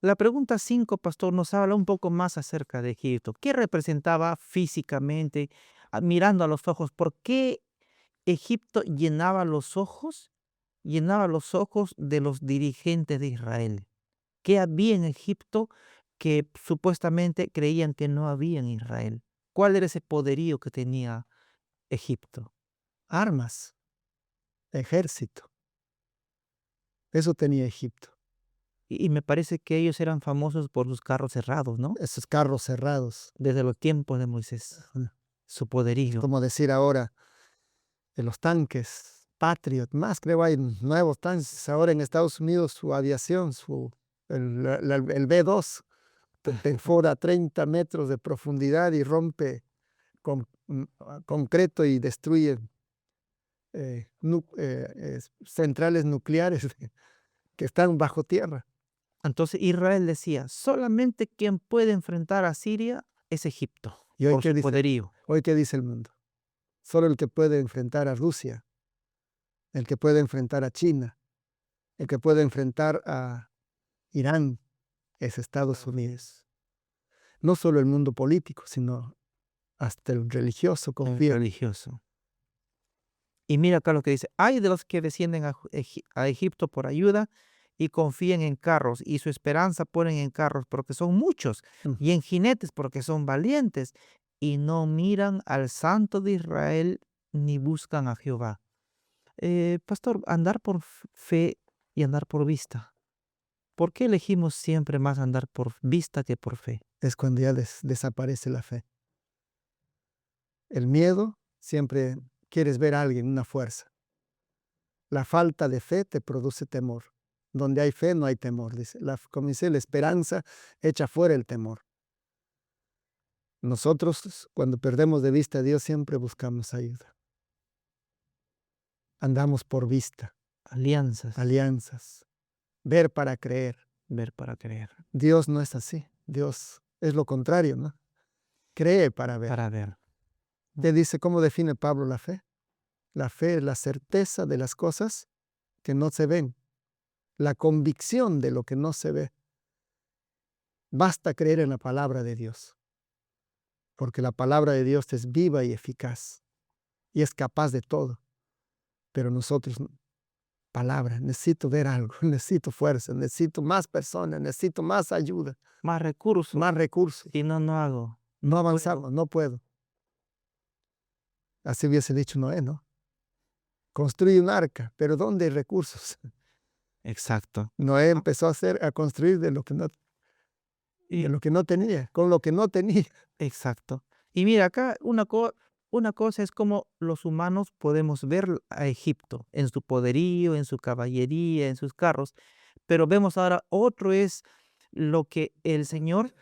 La pregunta 5, pastor, nos habla un poco más acerca de Egipto. ¿Qué representaba físicamente, mirando a los ojos? ¿Por qué Egipto llenaba los ojos de los dirigentes de Israel? ¿Qué había en Egipto que supuestamente creían que no había en Israel? ¿Cuál era ese poderío que tenía Egipto? Armas, ejército, eso tenía Egipto. Y me parece que ellos eran famosos por sus carros cerrados, ¿no? Esos carros cerrados. Desde los tiempos de Moisés, su Es poderío. como decir ahora, de los tanques Patriot, más creo hay nuevos tanques ahora en Estados Unidos, su aviación, el B-2 perfora 30 metros de profundidad y rompe concreto y destruye centrales nucleares que están bajo tierra. Entonces Israel decía, solamente quien puede enfrentar a Siria es Egipto, ¿Y hoy por qué su dice? poderío. Hoy qué dice el mundo? Solo el que puede enfrentar a Rusia, el que puede enfrentar a China, el que puede enfrentar a Irán es Estados Unidos. No solo el mundo político, sino hasta el religioso El confía. religioso. Y mira acá lo que dice, hay de los que descienden a Egipto por ayuda y confían en carros y su esperanza ponen en carros porque son muchos Mm. y en jinetes porque son valientes y no miran al Santo de Israel ni buscan a Jehová. Pastor, andar por fe y andar por vista. ¿Por qué elegimos siempre más andar por vista que por fe? Es cuando ya desaparece la fe. El miedo siempre quieres ver a alguien, una fuerza. La falta de fe te produce temor. Donde hay fe no hay temor, dice. Como dice, la esperanza echa fuera el temor. Nosotros, cuando perdemos de vista a Dios, siempre buscamos ayuda. Andamos por vista, Alianzas, alianzas, ver para creer. ver para creer, Dios no es así. Dios es lo contrario, ¿no? Cree para ver. para ver. Te dice, ¿cómo define Pablo la fe? La fe es la certeza de las cosas que no se ven, la convicción de lo que no se ve. Basta creer en la palabra de Dios, porque la palabra de Dios es viva y eficaz y es capaz de todo, pero nosotros palabra, necesito ver algo, necesito fuerza, necesito más personas, necesito más ayuda, Más recursos. más recursos. Si no, no hago. No Puedo. avanzamos, no puedo. Así hubiese dicho Noé, ¿no? Construye un arca, pero ¿dónde hay recursos? Exacto. Noé ¿No? empezó a construir de Y lo que no tenía, con lo que no tenía. exacto. Y mira, acá una cosa es como los humanos podemos ver a Egipto en su poderío, en su caballería, en sus carros, pero vemos ahora otro es lo que el Señor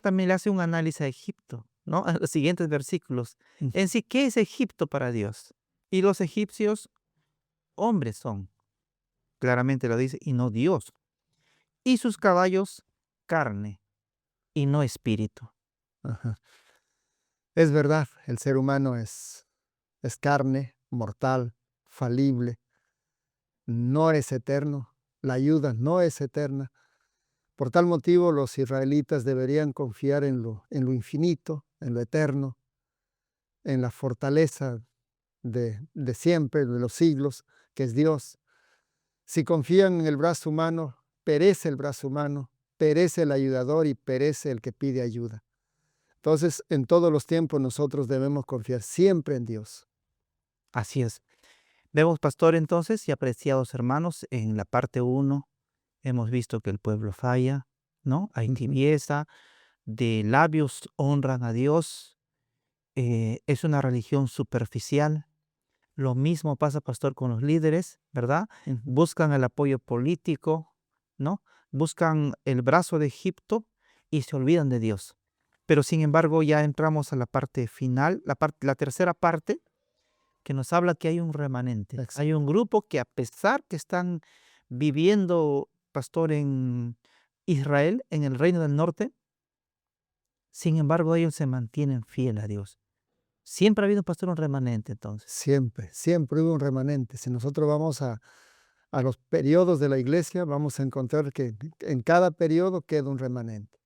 también le hace un análisis a Egipto, ¿no? En los siguientes versículos. En sí, ¿qué es Egipto para Dios? Y los egipcios hombres son, claramente lo dice, y no Dios. Y sus caballos carne y no espíritu. Ajá. Es verdad, el ser humano es carne, mortal, falible, no es eterno, la ayuda no es eterna. Por tal motivo, los israelitas deberían confiar en lo infinito, en lo eterno, en la fortaleza de siempre, de los siglos, que es Dios. Si confían en el brazo humano, perece el brazo humano, perece el ayudador y perece el que pide ayuda. Entonces, en todos los tiempos nosotros debemos confiar siempre en Dios. Así es. Vemos, pastor, entonces, y apreciados hermanos, en la parte uno hemos visto que el pueblo falla, ¿no? Hay Ujú. tibieza, de labios honran a Dios, es una religión superficial. Lo mismo pasa, pastor, con los líderes, ¿verdad? Ujú. Buscan el apoyo político, ¿no? Buscan el brazo de Egipto y se olvidan de Dios. Pero sin embargo, ya entramos a la parte final, la tercera parte, que nos habla que hay un remanente. Ex- Hay un grupo que a pesar que están viviendo, pastor, en Israel, en el reino del norte, sin embargo, ellos se mantienen fieles a Dios. Siempre ha habido, pastor, un remanente entonces. Siempre, siempre hubo un remanente. Si nosotros vamos a los periodos de la iglesia, vamos a encontrar que en cada periodo queda un remanente.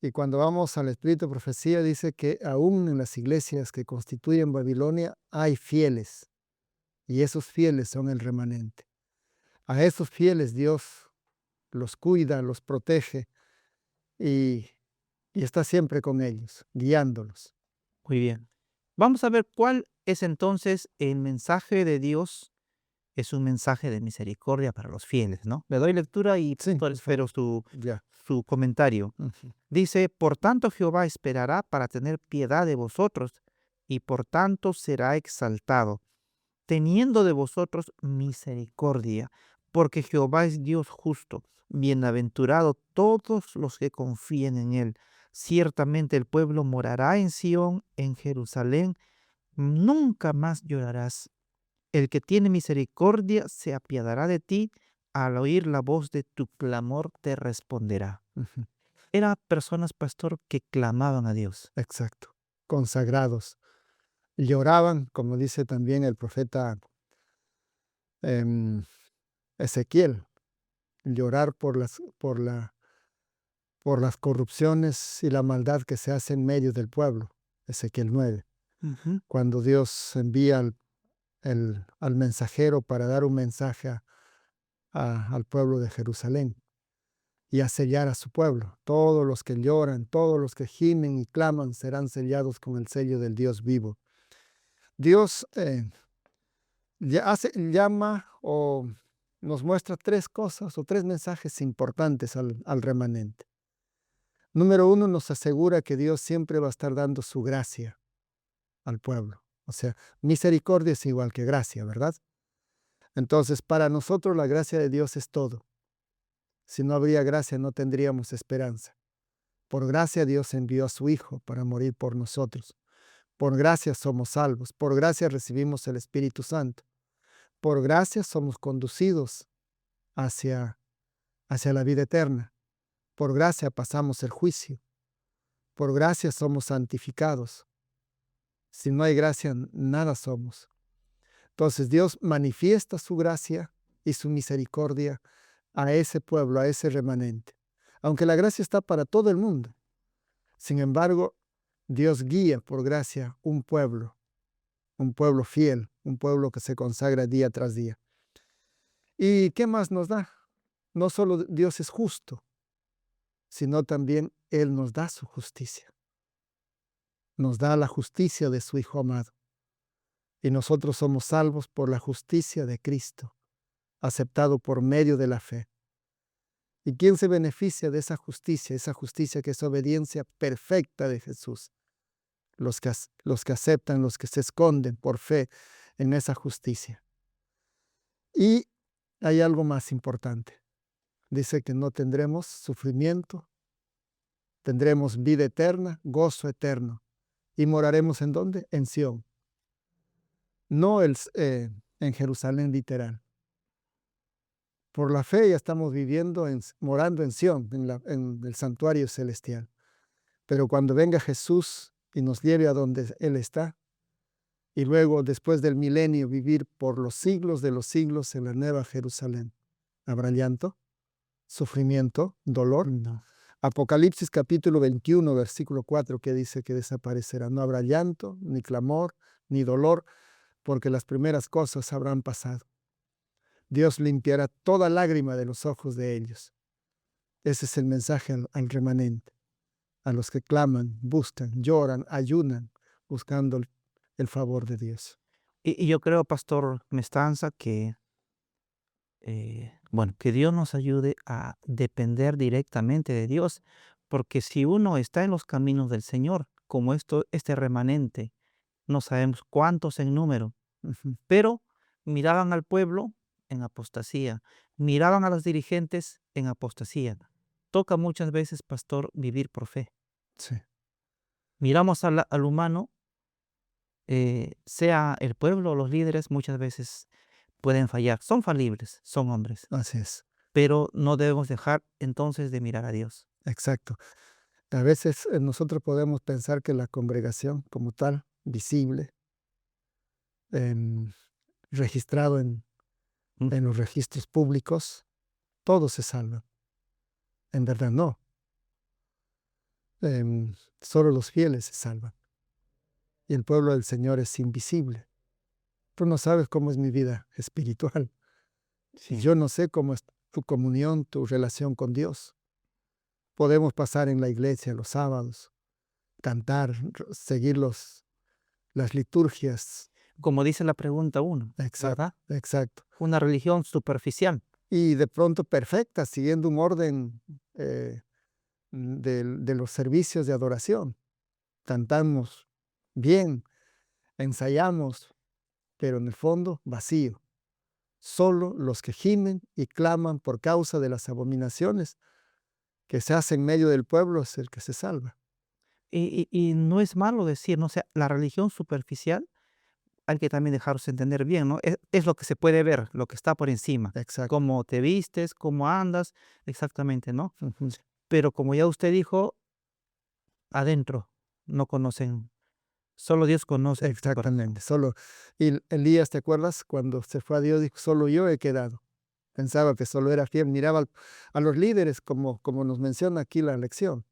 Y cuando vamos al Espíritu de Profecía, dice que aún en las iglesias que constituyen Babilonia hay fieles, y esos fieles son el remanente. A esos fieles Dios los cuida, los protege y, y está siempre con ellos, guiándolos. Muy bien. Vamos a ver cuál es entonces el mensaje de Dios. Es un mensaje de misericordia para los fieles, ¿no? Le doy lectura y, Sí, pastor, por espero favor. su, Ya. su comentario. Ujú. Dice, por tanto Jehová esperará para tener piedad de vosotros, y por tanto será exaltado, teniendo de vosotros misericordia, porque Jehová es Dios justo, bienaventurado todos los que confíen en él. Ciertamente el pueblo morará en Sión, en Jerusalén, nunca más llorarás. El que tiene misericordia se apiadará de ti, al oír la voz de tu clamor te responderá. Ujú. Eran personas, pastor, que clamaban a Dios. Exacto. Consagrados. Lloraban, como dice también el profeta em, Ezequiel, llorar por las corrupciones y la maldad que se hace en medio del pueblo. Ezequiel 9. Ujú. Cuando Dios envía al mensajero para dar un mensaje al pueblo de Jerusalén y a sellar a su pueblo. Todos los que lloran, todos los que gimen y claman serán sellados con el sello del Dios vivo. Dios llama o nos muestra tres cosas o tres mensajes importantes al remanente. Número uno, nos asegura que Dios siempre va a estar dando su gracia al pueblo. O sea, misericordia es igual que gracia, ¿verdad? Entonces, para nosotros la gracia de Dios es todo. Si no habría gracia, no tendríamos esperanza. Por gracia Dios envió a su Hijo para morir por nosotros. Por gracia somos salvos. Por gracia recibimos el Espíritu Santo. Por gracia somos conducidos hacia, hacia la vida eterna. Por gracia pasamos el juicio. Por gracia somos santificados. Si no hay gracia, nada somos. Entonces Dios manifiesta su gracia y su misericordia a ese pueblo, a ese remanente. Aunque la gracia está para todo el mundo. Sin embargo, Dios guía por gracia un pueblo un pueblo fiel, un pueblo que se consagra día tras día. ¿Y qué más nos da? No solo Dios es justo, sino también Él nos da su justicia. Nos da la justicia de su Hijo amado. Y nosotros somos salvos por la justicia de Cristo, aceptado por medio de la fe. ¿Y quién se beneficia de esa justicia? Esa justicia que es obediencia perfecta de Jesús. Los que aceptan, los que se esconden por fe en esa justicia. Y hay algo más importante. Dice que no tendremos sufrimiento, tendremos vida eterna, gozo eterno. ¿Y moraremos en dónde? En Sión. No en Jerusalén literal. Por la fe ya estamos viviendo, morando en Sión, en el santuario celestial. Pero cuando venga Jesús y nos lleve a donde Él está, y luego después del milenio vivir por los siglos de los siglos en la nueva Jerusalén, ¿habrá llanto, sufrimiento, dolor? No. Apocalipsis capítulo 21, versículo 4, que dice que desaparecerá. No habrá llanto, ni clamor, ni dolor, porque las primeras cosas habrán pasado. Dios limpiará toda lágrima de los ojos de ellos. Ese es el mensaje al remanente, a los que claman, buscan, lloran, ayunan, buscando el favor de Dios. Y yo creo, Pastor Mestanza, que, bueno, que Dios nos ayude a depender directamente de Dios, porque si uno está en los caminos del Señor, como este remanente, no sabemos cuántos en número, Ujú. pero miraban al pueblo en apostasía, miraban a los dirigentes en apostasía. Toca muchas veces, pastor, vivir por fe. Sí, Miramos al humano, sea el pueblo o los líderes, muchas veces pueden fallar. Son falibles, son hombres, así es, pero no debemos dejar entonces de mirar a Dios. exacto. A veces nosotros podemos pensar que la congregación como tal, visible, em, registrado Mm. en los registros públicos, todos se salvan. En verdad no. Solo los fieles se salvan. Y el pueblo del Señor es invisible. Tú no sabes cómo es mi vida espiritual. Sí. Yo no sé cómo es tu comunión, tu relación con Dios. Podemos pasar en la iglesia los sábados, cantar, seguir las liturgias. Como dice la pregunta uno, Exacto, ¿verdad? exacto. Una religión superficial. Y de pronto perfecta, siguiendo un orden de los servicios de adoración. Cantamos bien, ensayamos, pero en el fondo vacío. Solo los que gimen y claman por causa de las abominaciones que se hacen en medio del pueblo es el que se salva. Y no es malo decir, ¿no? O sea, la religión superficial hay que también dejarse entender bien, ¿no? Es lo que se puede ver, lo que está por encima. Exacto. Cómo te vistes, cómo andas, exactamente, ¿no? Ujú. Pero como ya usted dijo, adentro no conocen, solo Dios conoce el corazón. Exactamente. Y Elías, ¿te acuerdas? Cuando se fue a Dios, dijo, solo yo he quedado. Pensaba que solo era fiel. Miraba a los líderes, como nos menciona aquí la lección.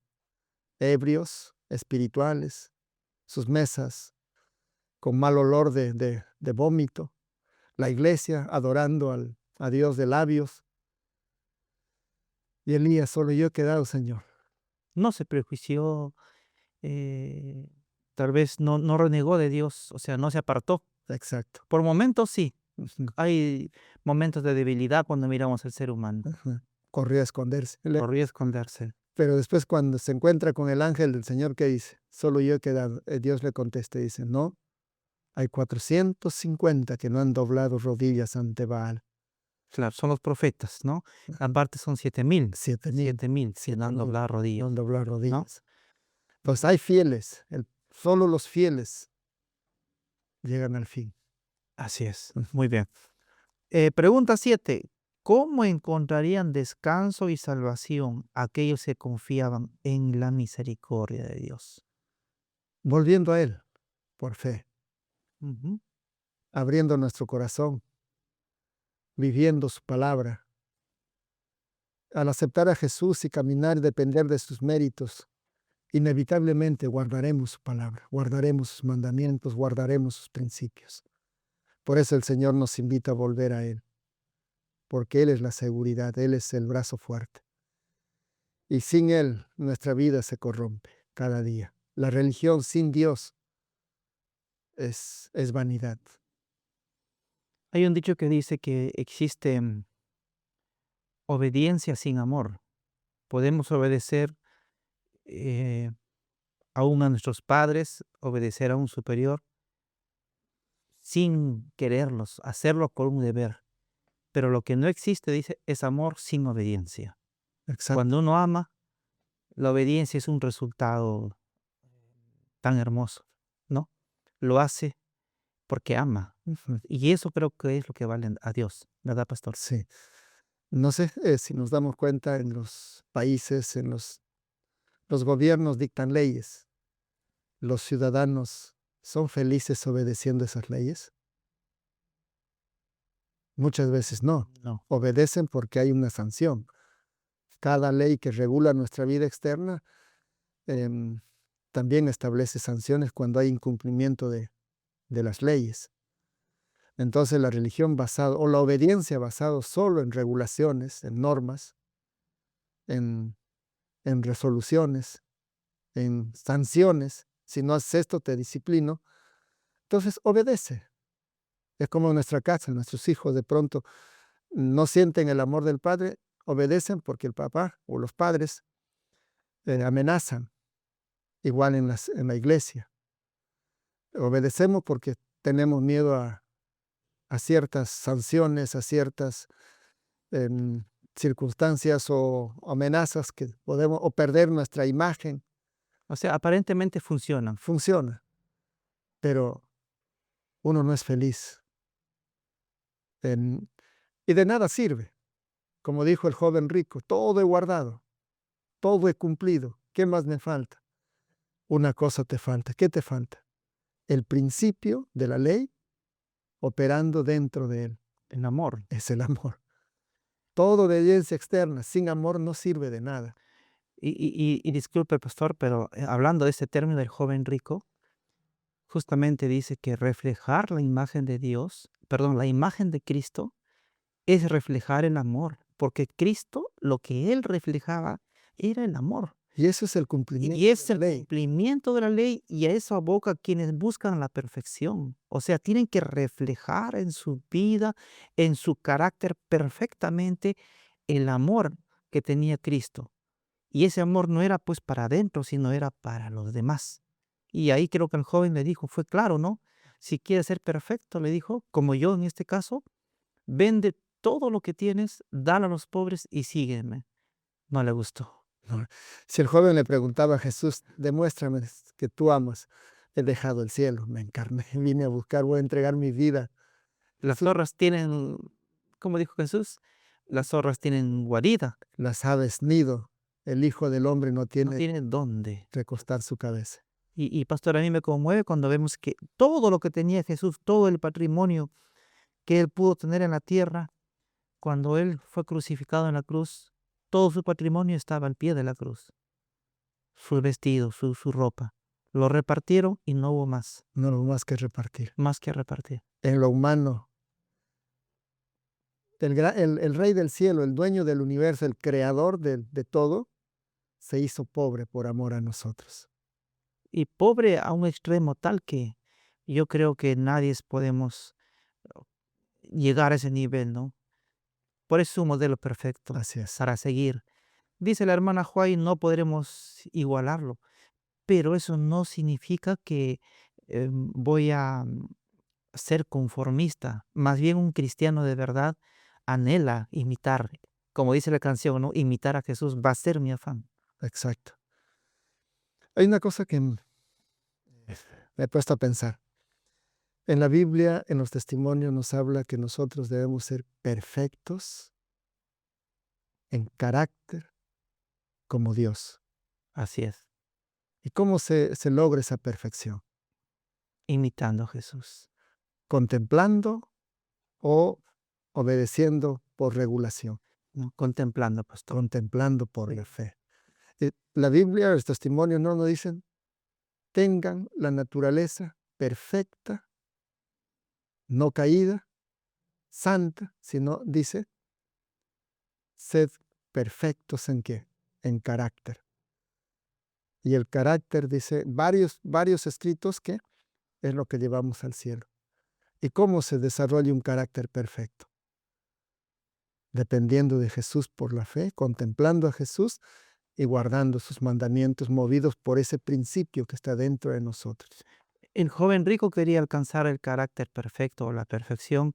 Ebrios, espirituales, sus mesas con mal olor de vómito. La iglesia adorando a Dios de labios. Y Elías, solo yo he quedado, Señor. No se prejuició, eh, tal vez no renegó de Dios, o sea, no se apartó. Exacto. Por momentos sí, Ujú, hay momentos de debilidad cuando miramos al ser humano. ujú. Corrió a esconderse. Corría a esconderse. Pero después cuando se encuentra con el ángel del Señor, ¿qué dice? Solo yo he quedado. Dios le contesta y dice, no, hay 450 que no han doblado rodillas ante Baal. Claro, son los profetas, ¿no? Aparte son 7,000, 7,000. 7,000 que no han doblado No rodillas, han doblado ¿no? rodillas. Entonces hay fieles. Solo los fieles llegan al fin. Así es, Ujú. muy bien. Pregunta 7. ¿Cómo encontrarían descanso y salvación aquellos que confiaban en la misericordia de Dios? Volviendo a Él, por fe, Ujú. abriendo nuestro corazón, viviendo su palabra. Al aceptar a Jesús y caminar y depender de sus méritos, inevitablemente guardaremos su palabra, guardaremos sus mandamientos, guardaremos sus principios. Por eso el Señor nos invita a volver a Él, porque Él es la seguridad, Él es el brazo fuerte. Y sin Él nuestra vida se corrompe cada día. La religión sin Dios es vanidad. Hay un dicho que dice que existe obediencia sin amor. Podemos obedecer aún a nuestros padres, obedecer a un superior sin quererlos, hacerlo con un deber. Pero lo que no existe, dice, es amor sin obediencia. Exacto. Cuando uno ama, la obediencia es un resultado tan hermoso, ¿no? Lo hace porque ama. Y eso creo que es lo que vale a Dios, ¿verdad, pastor? Sí. No sé si nos damos cuenta en los países, en los gobiernos dictan leyes. ¿Los ciudadanos son felices obedeciendo esas leyes? Muchas veces no. No. Obedecen porque hay una sanción. Cada ley que regula nuestra vida externa también establece sanciones cuando hay incumplimiento de las leyes. Entonces la religión basada o la obediencia basada solo en regulaciones, en normas, en resoluciones, en sanciones, si no haces esto te disciplino, entonces obedece. Es como en nuestra casa, nuestros hijos de pronto no sienten el amor del padre, obedecen porque el papá o los padres amenazan, igual en la iglesia. Obedecemos porque tenemos miedo a ciertas sanciones, a ciertas circunstancias o amenazas que podemos, o perder nuestra imagen. O sea, aparentemente funcionan. Funciona, pero uno no es feliz. Y de nada sirve. Como dijo el joven rico, todo he guardado, todo he cumplido. ¿Qué más me falta? Una cosa te falta. ¿Qué te falta? El principio de la ley operando dentro de él. El amor. Es el amor. Todo obediencia externa sin amor no sirve de nada. Y disculpe, pastor, pero hablando de este término del joven rico, justamente dice que reflejar la imagen de Dios, perdón, la imagen de Cristo, es reflejar el amor, porque Cristo lo que Él reflejaba era el amor. Y eso es el cumplimiento Y es de el la ley. cumplimiento de la ley y a eso aboca quienes buscan la perfección. O sea, tienen que reflejar en su vida, en su carácter perfectamente el amor que tenía Cristo. Y ese amor no era pues para adentro, sino era para los demás. Y ahí creo que el joven le dijo, fue claro, ¿no? Si quieres ser perfecto, le dijo, como yo en este caso, vende todo lo que tienes, dale a los pobres y sígueme. No le gustó. No. Si el joven le preguntaba a Jesús, demuéstrame que tú amas, he dejado el cielo, me encarné, vine a buscar, voy a entregar mi vida. Las Jesús, zorras tienen, como dijo Jesús, las zorras tienen guarida, las aves nido, el Hijo del Hombre no no tiene tienen dónde. recostar su cabeza. Y pastor, a mí me conmueve cuando vemos que todo lo que tenía Jesús, todo el patrimonio que él pudo tener en la tierra, cuando él fue crucificado en la cruz, todo su patrimonio estaba al pie de la cruz. Su vestido, su ropa. Lo repartieron y no hubo más, No lo más que repartir. más que repartir. En lo humano, el Rey del cielo, el dueño del universo, el creador de todo, se hizo pobre por amor a nosotros. Y pobre a un extremo tal que yo creo que nadie podemos llegar a ese nivel, ¿no? Por eso es un modelo perfecto Así es. para seguir. Dice la hermana Huay, no podremos igualarlo, pero eso no significa que voy a ser conformista. Más bien un cristiano de verdad anhela imitar, como dice la canción, ¿no? Imitar a Jesús va a ser mi afán. Exacto. Hay una cosa que me he puesto a pensar. En la Biblia, en los testimonios, nos habla que nosotros debemos ser perfectos en carácter como Dios. Así es, ¿Y cómo se logra esa perfección? imitando a Jesús. Contemplando o obedeciendo por regulación. ¿No? Contemplando, pastor. Contemplando por Sí. la fe. La Biblia, los testimonios no nos dicen, tengan la naturaleza perfecta, no caída, santa, sino dice, sed perfectos en qué, en carácter. Y el carácter, dice, varios escritos que es lo que llevamos al cielo. ¿Y cómo se desarrolla un carácter perfecto? Dependiendo de Jesús por la fe, contemplando a Jesús y guardando sus mandamientos, movidos por ese principio que está dentro de nosotros. El joven rico quería alcanzar el carácter perfecto o la perfección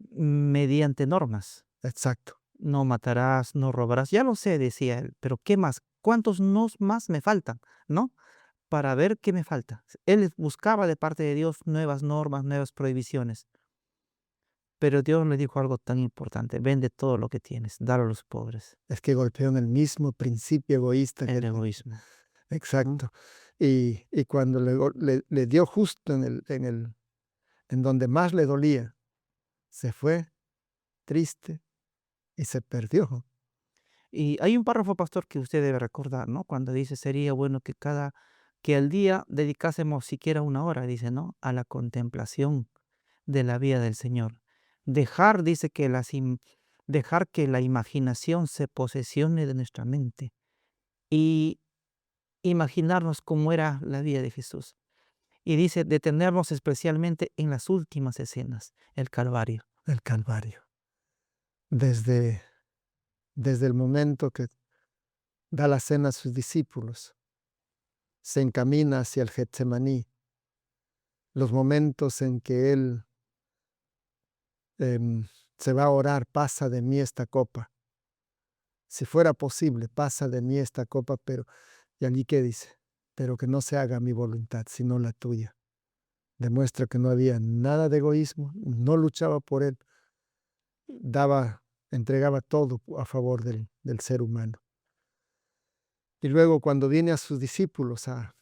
mediante normas. Exacto. No matarás, no robarás. Ya lo sé, decía él, pero ¿qué más? ¿Cuántos nos más me faltan? ¿No? Para ver qué me falta. Él buscaba de parte de Dios nuevas normas, nuevas prohibiciones. Pero Dios le dijo algo tan importante: vende todo lo que tienes, dalo a los pobres. Es que golpeó en el mismo principio egoísta que El egoísmo. ¿No? exacto. Y cuando le dio justo en donde más le dolía, se fue triste y se perdió. Y hay un párrafo, pastor, que usted debe recordar, ¿no? Cuando dice, sería bueno que al día dedicásemos siquiera una hora, dice, ¿no? A la contemplación de la vida del Señor. Dejar, dice, dejar que la imaginación se posesione de nuestra mente y imaginarnos cómo era la vida de Jesús. Y dice, detenernos especialmente en las últimas escenas, el Calvario. El Calvario. Desde el momento que da la cena a sus discípulos, se encamina hacia el Getsemaní, los momentos en que él se va a orar, pasa de mí esta copa. Si fuera posible, pasa de mí esta copa, pero, y allí qué dice, pero que no se haga mi voluntad, sino la tuya. Demuestra que no había nada de egoísmo, no luchaba por él, entregaba todo a favor del ser humano. Y luego cuando viene a sus discípulos a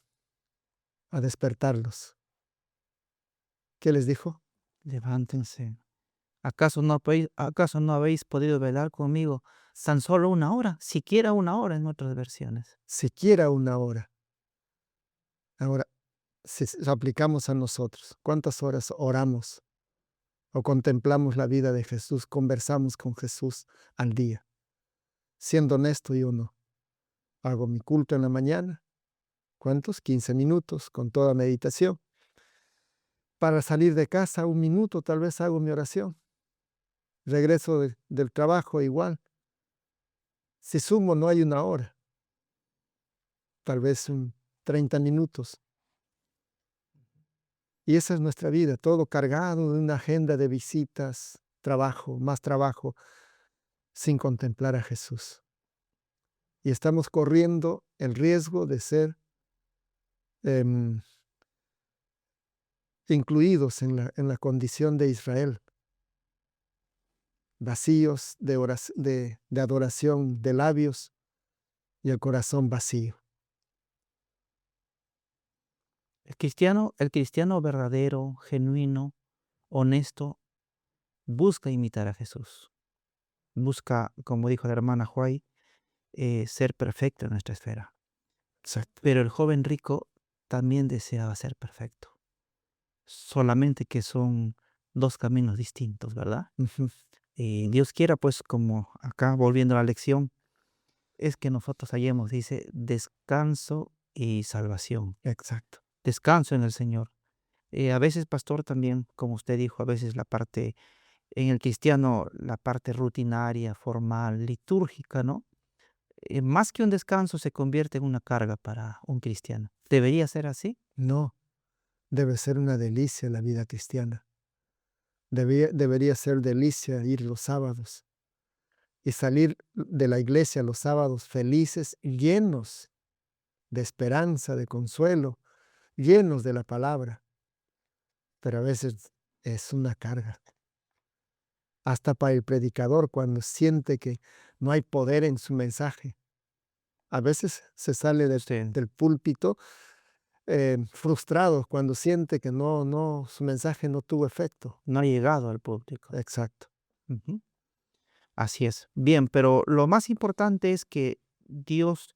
despertarlos, ¿qué les dijo? Levántense. ¿Acaso no habéis podido velar conmigo tan solo una hora? Siquiera una hora en otras versiones. Siquiera una hora. Ahora, si lo aplicamos a nosotros, ¿cuántas horas oramos o contemplamos la vida de Jesús, conversamos con Jesús al día? Siendo honesto, yo no. Hago mi culto en la mañana. ¿Cuántos? 15 minutos con toda meditación. Para salir de casa, 1 minuto tal vez hago mi oración. Regreso del trabajo igual. Si sumo, no hay una hora. Tal vez 30 minutos. Y esa es nuestra vida, todo cargado de una agenda de visitas, trabajo, más trabajo, sin contemplar a Jesús. Y estamos corriendo el riesgo de ser incluidos en la condición de Israel, vacíos de adoración de labios y el corazón vacío. El cristiano verdadero, genuino, honesto, busca imitar a Jesús. Busca, como dijo la hermana Huay, ser perfecto en nuestra esfera. Exacto. Pero el joven rico también deseaba ser perfecto. Solamente que son dos caminos distintos, ¿verdad? Uh-huh. Dios quiera, pues, como acá volviendo a la lección, es que nosotros hallemos, dice, descanso y salvación. Exacto. Descanso en el Señor. A veces, pastor, también, como usted dijo, a veces en el cristiano, la parte rutinaria, formal, litúrgica, ¿no? Más que un descanso se convierte en una carga para un cristiano. ¿Debería ser así? No, debe ser una delicia la vida cristiana. Debería ser delicia ir los sábados y salir de la iglesia los sábados felices, llenos de esperanza, de consuelo, llenos de la palabra. Pero a veces es una carga. Hasta para el predicador cuando siente que no hay poder en su mensaje. A veces se sale Sí. del púlpito frustrado cuando siente que su mensaje no tuvo efecto. No ha llegado al público. Exacto. Ujú. Así es. Bien, pero lo más importante es que Dios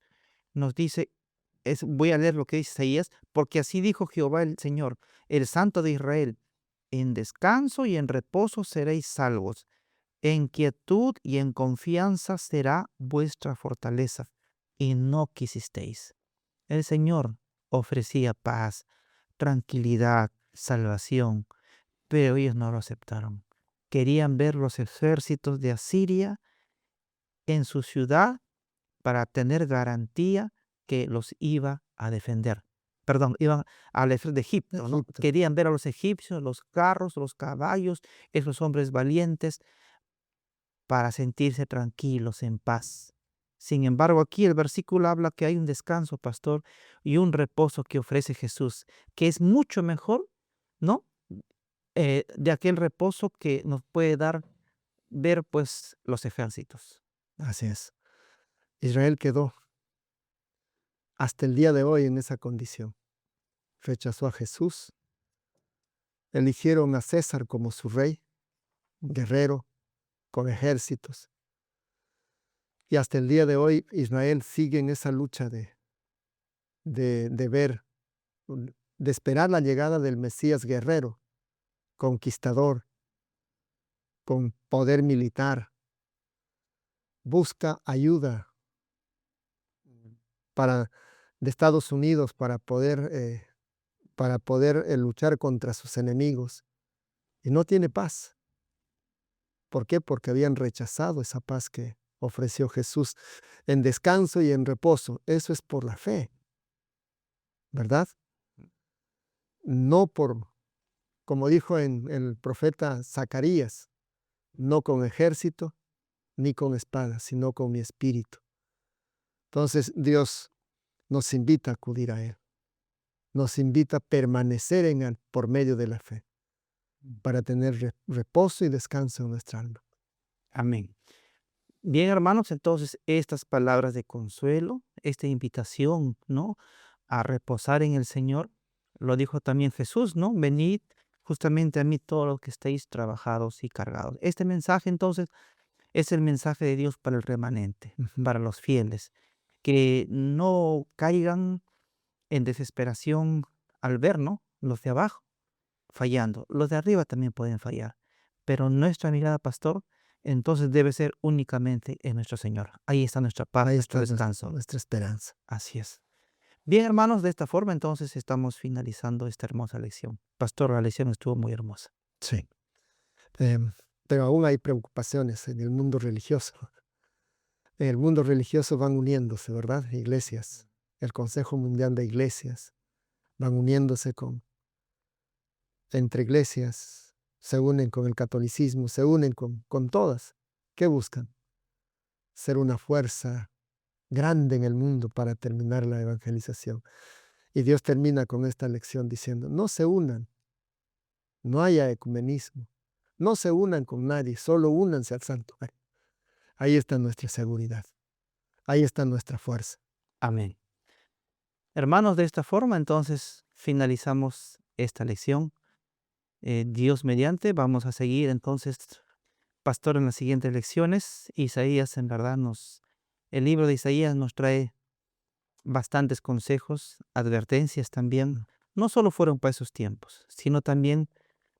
nos dice, voy a leer lo que dice Isaías, porque así dijo Jehová el Señor, el Santo de Israel, en descanso y en reposo seréis salvos, en quietud y en confianza será vuestra fortaleza, y no quisisteis. El Señor ofrecía paz, tranquilidad, salvación, pero ellos no lo aceptaron. Querían ver los ejércitos de Asiria en su ciudad para tener garantía que los iba a defender. Perdón, iban a defender de Egipto, ¿no? Egipto. Querían ver a los egipcios, los carros, los caballos, esos hombres valientes, para sentirse tranquilos, en paz. Sin embargo, aquí el versículo habla que hay un descanso, pastor, y un reposo que ofrece Jesús, que es mucho mejor, ¿no? De aquel reposo que nos puede dar ver, pues, los ejércitos. Así es. Israel quedó hasta el día de hoy en esa condición. Rechazó a Jesús, eligieron a César como su rey, guerrero, con ejércitos. Y hasta el día de hoy Israel sigue en esa lucha de ver, de esperar la llegada del Mesías guerrero, conquistador, con poder militar. Busca ayuda de Estados Unidos para poder luchar contra sus enemigos. Y no tiene paz. ¿Por qué? Porque habían rechazado esa paz que ofreció Jesús en descanso y en reposo. Eso es por la fe, ¿verdad? No por, como dijo en el profeta Zacarías, no con ejército ni con espada, sino con mi espíritu. Entonces Dios nos invita a acudir a Él. Nos invita a permanecer en Él por medio de la fe, para tener reposo y descanso en nuestra alma. Amén. Bien, hermanos, entonces estas palabras de consuelo, esta invitación, ¿no?, a reposar en el Señor, lo dijo también Jesús, ¿no? Venid justamente a mí todos los que estéis trabajados y cargados. Este mensaje, entonces, es el mensaje de Dios para el remanente, para los fieles, que no caigan en desesperación al ver, ¿no?, los de abajo fallando. Los de arriba también pueden fallar, pero nuestra mirada, pastor, entonces debe ser únicamente en nuestro Señor. Ahí está nuestra paz, Ahí nuestro está descanso. nuestra esperanza. Así es. Bien, hermanos, de esta forma entonces estamos finalizando esta hermosa lección. Pastor, la lección estuvo muy hermosa. Sí. Pero aún hay preocupaciones en el mundo religioso. En el mundo religioso van uniéndose, ¿verdad? Iglesias. El Consejo Mundial de Iglesias van uniéndose entre iglesias, se unen con el catolicismo, se unen con todas. ¿Qué buscan? Ser una fuerza grande en el mundo para terminar la evangelización. Y Dios termina con esta lección diciendo, no se unan, no haya ecumenismo, no se unan con nadie, solo únanse al santuario. Ahí está nuestra seguridad, ahí está nuestra fuerza. Amén. Hermanos, de esta forma entonces finalizamos esta lección. Dios mediante, vamos a seguir entonces, pastor, en las siguientes lecciones. Isaías, en verdad, el libro de Isaías nos trae bastantes consejos, advertencias también. No solo fueron para esos tiempos, sino también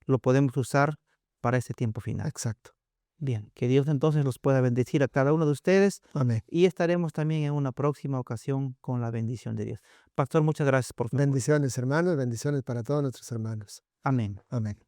lo podemos usar para este tiempo final. Exacto. Bien, que Dios entonces los pueda bendecir a cada uno de ustedes. Amén. Y estaremos también en una próxima ocasión con la bendición de Dios. Pastor, muchas gracias por su apoyo. Bendiciones, hermanos, bendiciones para todos nuestros hermanos. Amén. Amén.